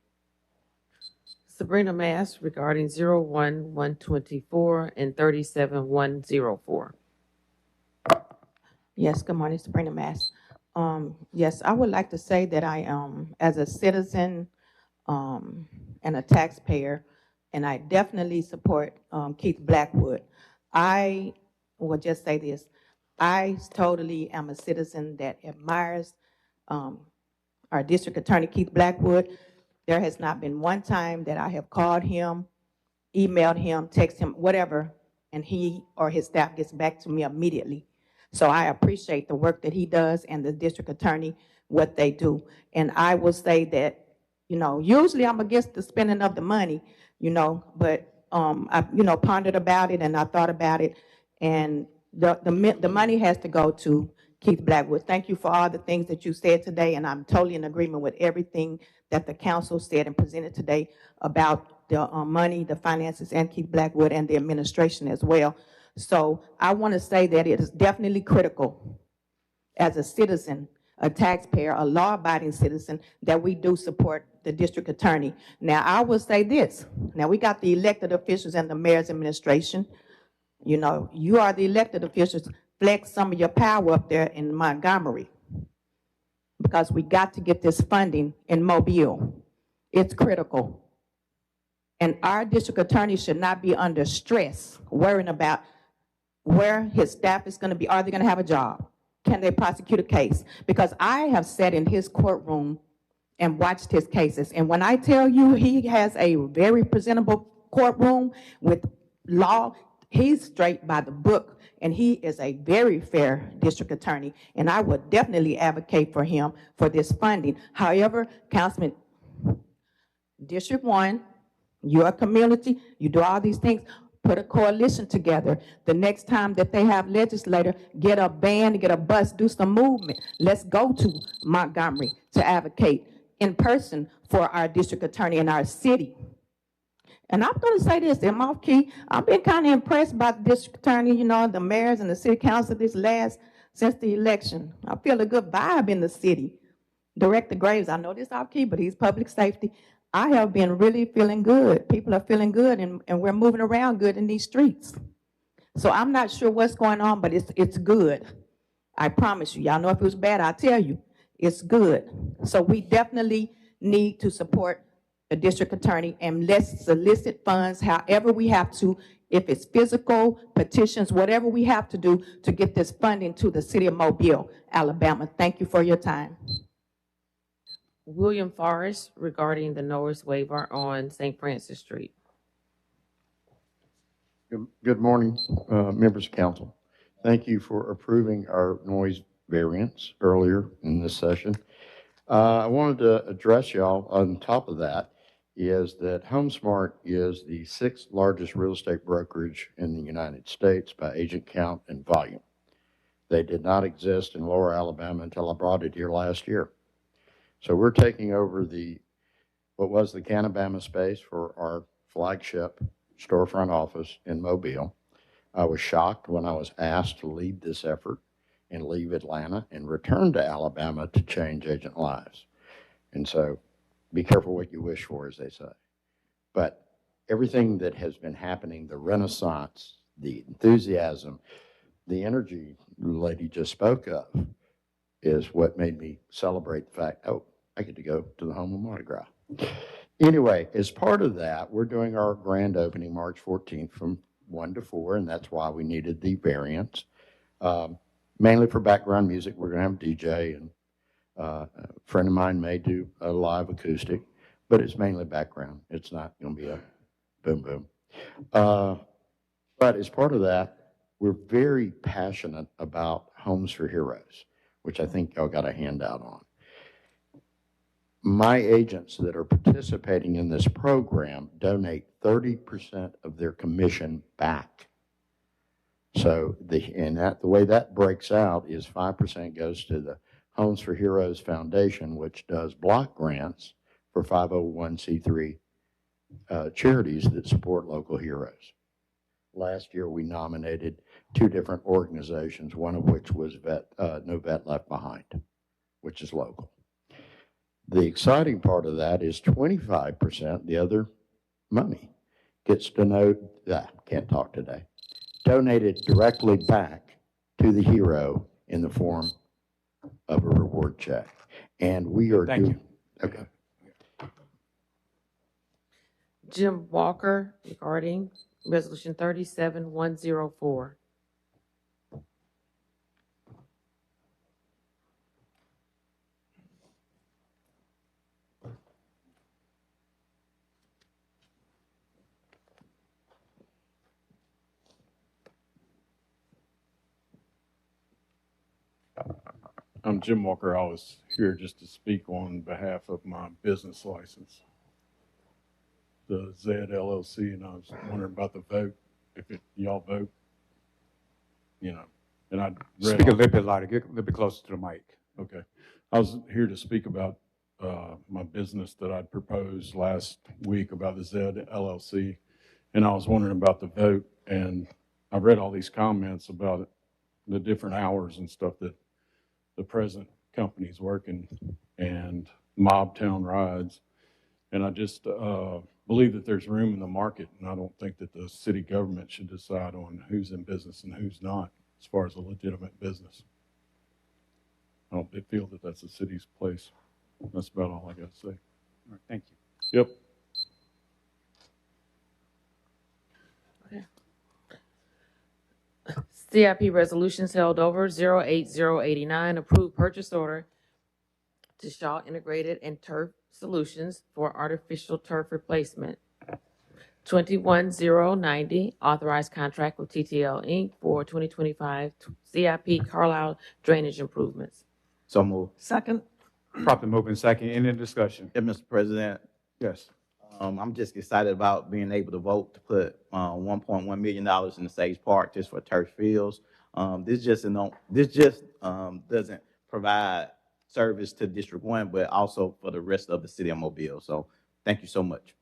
Sabrina Mass regarding 01124 and 37104. Yes, good morning, Sabrina Mass. Yes, I would like to say that I am, as a citizen and a taxpayer, and I definitely support Keith Blackwood. I will just say this. I totally am a citizen that admires our district attorney, Keith Blackwood. There has not been one time that I have called him, emailed him, texted him, whatever, and he or his staff gets back to me immediately. So I appreciate the work that he does and the district attorney, what they do. And I will say that, usually I'm against the spending of the money, but I, pondered about it and I thought about it, and the money has to go to Keith Blackwood. Thank you for all the things that you said today, and I'm totally in agreement with everything that the council said and presented today about the money, the finances, and Keith Blackwood and the administration as well. So I want to say that it is definitely critical as a citizen, a taxpayer, a law-abiding citizen, that we do support the district attorney. Now, I will say this. Now, we got the elected officials and the mayor's administration. You are the elected officials. Flex some of your power up there in Montgomery, because we got to get this funding in Mobile. It's critical. And our district attorney should not be under stress worrying about where his staff is going to be. Are they going to have a job? Can they prosecute a case? Because I have sat in his courtroom and watched his cases. And when I tell you he has a very presentable courtroom with law, He's straight by the book, and he is a very fair district attorney, and I would definitely advocate for him for this funding. However, Councilman, District 1, you're a community, you do all these things, put a coalition together. The next time that they have legislator, get a band, get a bus, do some movement. Let's go to Montgomery to advocate in person for our district attorney in our city. And I'm going to say this, I'm off key. I've been kind of impressed by the district attorney, you know, the mayors and the city council since the election. I feel a good vibe in the city. Director Graves, I know this off key, but he's public safety. I have been really feeling good. People are feeling good, and we're moving around good in these streets. So I'm not sure what's going on, but it's good. I promise you. Y'all know if it was bad, I'll tell you. It's good. So we definitely need to support the district attorney, and let's solicit funds however we have to, if it's physical, petitions, whatever we have to do to get this funding to the city of Mobile, Alabama. Thank you for your time. William Forrest regarding the noise waiver on St. Francis Street. Good morning, members of council. Thank you for approving our noise variance earlier in this session. I wanted to address y'all on top of that is that HomeSmart is the 6th largest real estate brokerage in the United States by agent count and volume. They did not exist in Lower Alabama until I brought it here last year. So we're taking over what was the Canabama space for our flagship storefront office in Mobile. I was shocked when I was asked to lead this effort and leave Atlanta and return to Alabama to change agent lives. And so be careful what you wish for, as they say. But everything that has been happening, the renaissance, the enthusiasm, the energy the lady just spoke of, is what made me celebrate the fact, oh, I get to go to the home of Mardi Gras. Anyway, as part of that, we're doing our grand opening March 14th from 1 to 4, and that's why we needed the variance. Mainly for background music, we're going to have a DJ, and a friend of mine may do a live acoustic, but it's mainly background. It's not going to be a boom boom. But as part of that, we're very passionate about Homes for Heroes, which I think y'all got a handout on. My agents that are participating in this program donate 30% of their commission back. So the way that breaks out is 5% goes to the Homes for Heroes Foundation, which does block grants for 501c3 charities that support local heroes. Last year, we nominated 2 different organizations, one of which was No Vet Left Behind, which is local. The exciting part of that is 25%, the other money, gets donated directly back to the hero in the form of a reward check. And we are Thank you. Okay. Jim Walker regarding Resolution 37104. I'm Jim Walker. I was here just to speak on behalf of my business license, the Z LLC, and I was wondering about the vote, if y'all vote, you know, and I read. Speak a little bit louder, get a little bit closer to the mic. Okay. I was here to speak about my business that I proposed last week about the Z LLC, and I was wondering about the vote, and I read all these comments about the different hours and stuff that the present company's working and Mobtown rides. And I just believe that there's room in the market, and I don't think that the city government should decide on who's in business and who's not as far as a legitimate business. I don't feel that that's the city's place. That's about all I got to say. All right, thank you. Yep. CIP resolutions held over 08089, approved purchase order to Shaw Integrated and Turf Solutions for artificial turf replacement. 21090, authorized contract with TTL Inc. for 2025 CIP Carlisle drainage improvements. So move. Second. Properly moved in second. Any discussion? Yeah, Mr. President, Yes. I'm just excited about being able to vote to put $1.1 million in the Sage Park just for turf fields. This just doesn't provide service to District 1, but also for the rest of the city of Mobile. So thank you so much.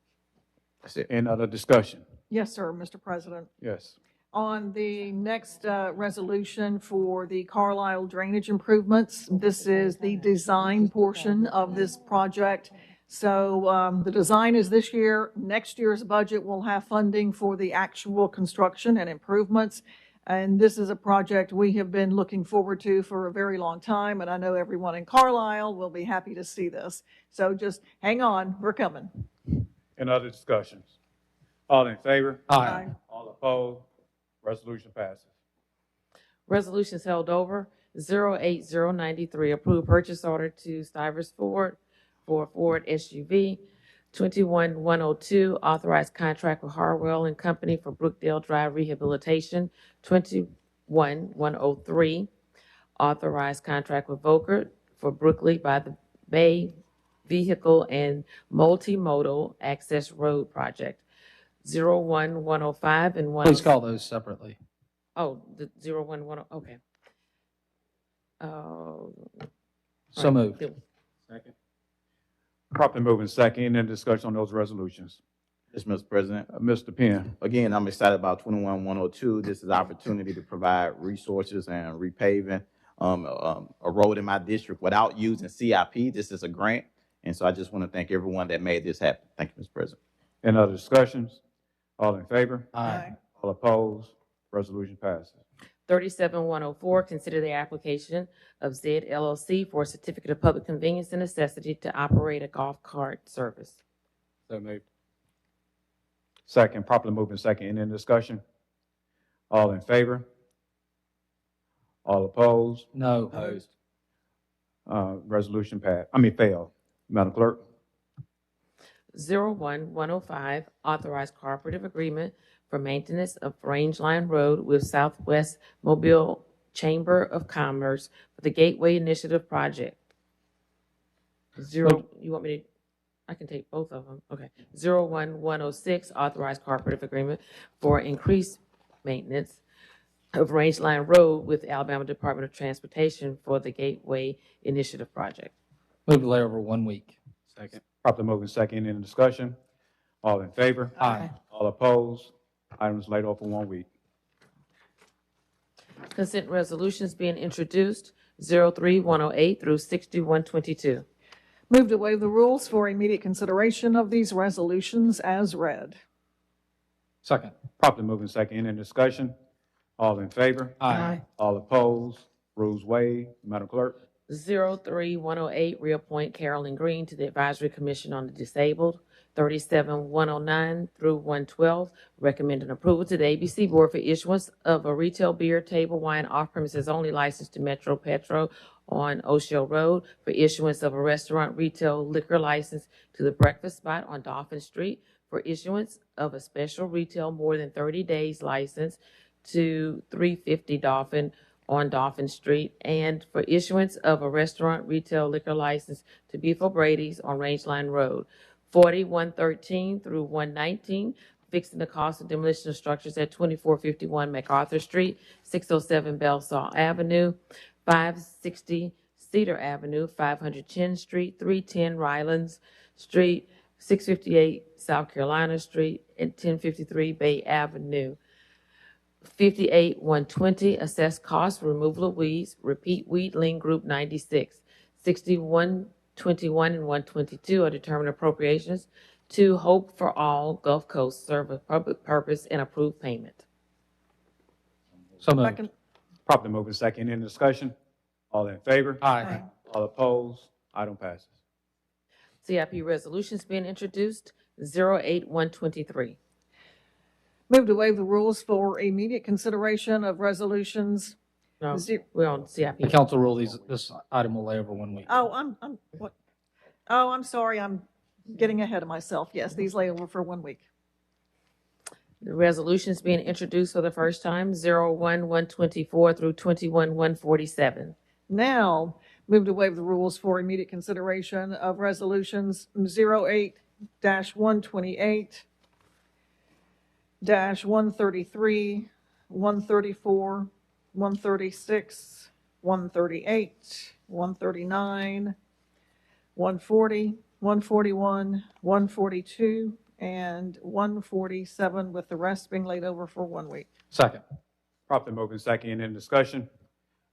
That's it. Any other discussion? Yes, sir, Mr. President. Yes. On the next resolution for the Carlisle drainage improvements, this is the design portion of this project. So the design is this year. Next year's budget will have funding for the actual construction and improvements. And this is a project we have been looking forward to for a very long time, and I know everyone in Carlisle will be happy to see this. So just hang on, we're coming. Any other discussions? All in favor? Aye. All opposed? Resolution passes. Resolutions held over. 08093, approved purchase order to Stivers Ford for Ford SUV. 21102, authorized contract with Harwell and Company for Brookdale Drive rehabilitation. 21103, authorized contract with Volker for Brookley by the Bay Vehicle and Multimodal Access Road Project. 01105 and 10. Please call those separately. Oh, the 011, okay. All So right. moved. Second. Properly moved in second. Any discussion on those resolutions? Yes, Mr. President. Mr. Penn. Again, I'm excited about 21102. This is an opportunity to provide resources and repaving a road in my district without using CIP. This is a grant. And so I just want to thank everyone that made this happen. Thank you, Mr. President. Any other discussions? All in favor? Aye. All opposed? Resolution passes. 37104, consider the application of Zed LLC for a certificate of public convenience and necessity to operate a golf cart service. So moved. Second. Properly moved in second. Any discussion? All in favor? All opposed? No. Opposed. Resolution failed. Madam Clerk. 01105, authorized cooperative agreement for maintenance of Range Line Road with Southwest Mobile Chamber of Commerce for the Gateway Initiative Project. You want me to, I can take both of them. Okay. 01106, authorized cooperative agreement for increased maintenance of Range Line Road with Alabama Department of Transportation for the Gateway Initiative Project. Move delay over 1 week. Second. Properly moved in second. Any discussion? All in favor? Aye. All opposed? Item is laid over 1 week. Consent resolutions being introduced, 03108 through 6122. Move to waive the rules for immediate consideration of these resolutions as read. Second. Properly moved in second. Any discussion? All in favor? Aye. All opposed? Rules waived. Madam Clerk. 03108, reappoint Carolyn Green to the Advisory Commission on the Disabled. 37109 through 112, recommending approval to the ABC Board for issuance of a retail beer, table wine, off-premises only license to Metro Petro on O'Shell Road, for issuance of a restaurant retail liquor license to the Breakfast Spot on Dolphin Street, for issuance of a special retail more than 30 days license to 350 Dolphin on Dolphin Street, and for issuance of a restaurant retail liquor license to Beef O'Brady's on Rangeline Road. 4113 through 119, fixing the cost of demolition of structures at 2451 MacArthur Street, 607 Bellsaw Avenue, 560 Cedar Avenue, 500 Chin Street, 310 Rylands Street, 658 South Carolina Street, and 1053 Bay Avenue. 58120, assess cost for removal of weeds, repeat weed lien group 96. 6121 and 122 are determined appropriations to Hope for All Gulf Coast serve a public purpose and approve payment. So moved. Second. Properly moved in second. Any discussion? All in favor? Aye. All opposed? Item passes. CIP resolutions being introduced, 08123. Move to waive the rules for immediate consideration of resolutions. No, Zero- we're on CIP. The council rule, this item will lay over 1 week. Oh, what? Oh, I'm sorry, I'm getting ahead of myself. Yes, these lay over for 1 week. The resolutions being introduced for the first time, 01-124 through 21-147. Now, move to waive the rules for immediate consideration of resolutions 08-128, 133, 134, 136, 138, 139, 140, 141, 142, and 147, with the rest being laid over for 1 week. Second. Properly moving second in discussion.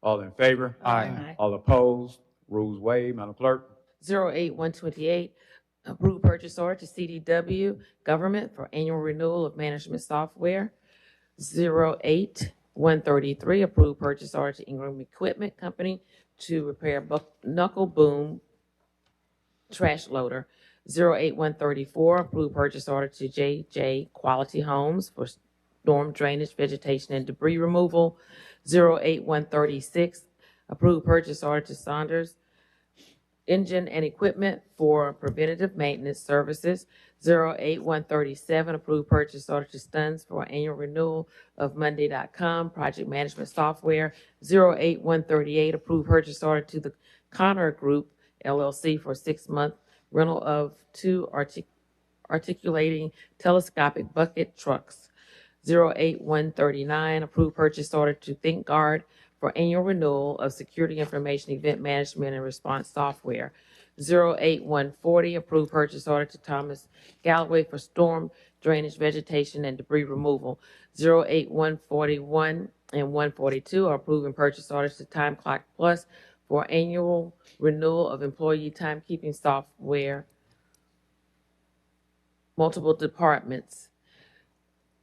All in favor? Aye. All opposed? Rules waived. Madam Clerk? 08-128, approve purchase order to CDW Government for annual renewal of management software. 08-133, approve purchase order to Ingram Equipment Company to repair knuckle boom trash loader. 08-134, approve purchase order to JJ Quality Homes for storm drainage, vegetation, and debris removal. 08-136, approve purchase order to Saunders Engine and Equipment for preventative maintenance services. 08-137, approve purchase order to Stuns for annual renewal of Monday.com project management software. 08-138, approve purchase order to the Connor Group LLC for 6-month rental of 2 articulating telescopic bucket trucks. 08-139, approve purchase order to ThinkGuard for annual renewal of security information, event management, and response software. 08-140, approve purchase order to Thomas Galloway for storm drainage, vegetation, and debris removal. 08-141 and 142 are approving purchase orders to Time Clock Plus for annual renewal of employee timekeeping software, multiple departments.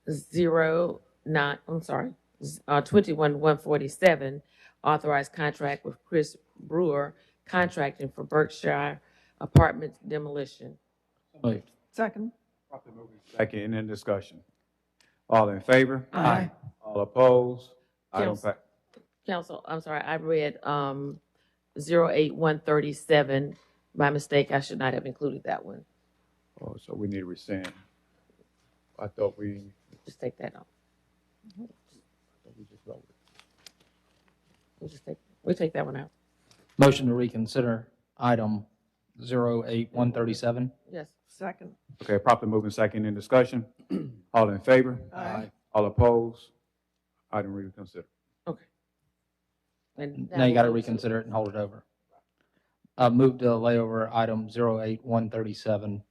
21-147, authorized contract with Chris Brewer, contracting for Berkshire Apartments demolition. Moved. Second. Properly moving second in discussion. All in favor? Aye. All opposed? Item Counsel. pa- Council, I'm sorry, I read 08-137. My mistake, I should not have included that one. Oh, so we need to rescind. I thought we Just take that off. just voted. We take that one out. Motion to reconsider item 08-137. Yes. Second. Okay, properly moving second in discussion. All in favor? Aye. All opposed? Item reconsider. Okay. And Now you got to we'll- reconsider it and hold it over. Move to lay over item 08-137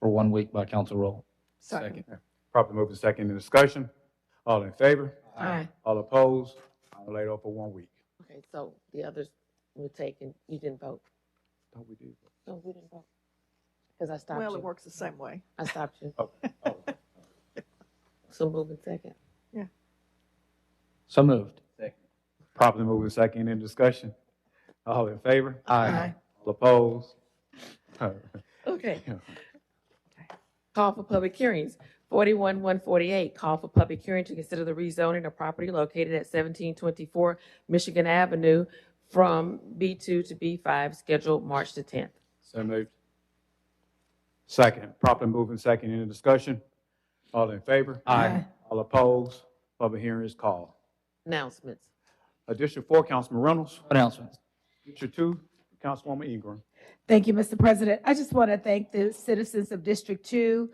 for 1 week by council roll. Second. Properly moving second in discussion. All in favor? Aye. All opposed? Item laid over for 1 week. Okay, so the others were taken, you didn't vote? Thought we did. No, we didn't vote. Because I stopped you. Well, it works the same way. I stopped you. Oh. So moving second. So moved. Properly moving second in discussion. All in favor? Aye. All opposed? Okay. Call for public hearings. 41-148, call for public hearing to consider the rezoning of property located at 1724 Michigan Avenue from B2 to B5, scheduled March the 10th. So moved. Second, properly moving second in discussion. All in favor? Aye. All opposed? Public hearing is called. Announcements. District 4, Councilman Reynolds. Announcements. District 2, Councilwoman Ingram. Thank you, Mr. President. I just want to thank the citizens of District 2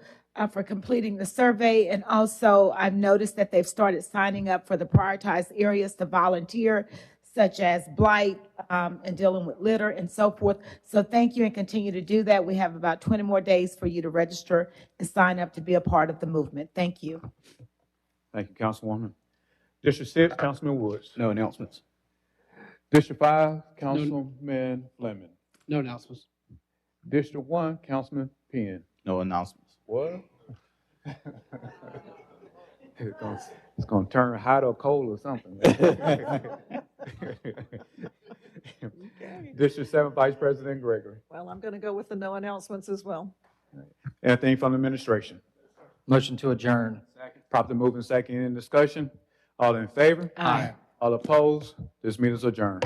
for completing the survey. And also, I've noticed that they've started signing up for the prioritized areas to volunteer, such as blight and dealing with litter and so forth. So thank you and continue to do that. We have about 20 more days for you to register and sign up to be a part of the movement. Thank you. Thank you, Councilwoman. District 6, Councilman Woods. No announcements. District 5, Councilman Fleming. No announcements. District 1, Councilman Penn. No announcements. What? It's gonna turn hot or cold or something. District 7, Vice President Gregory. Well, I'm going to go with the no announcements as well. Anything from the administration? Motion to adjourn. Properly moving second in discussion. All in favor? Aye. All opposed? This meeting is adjourned.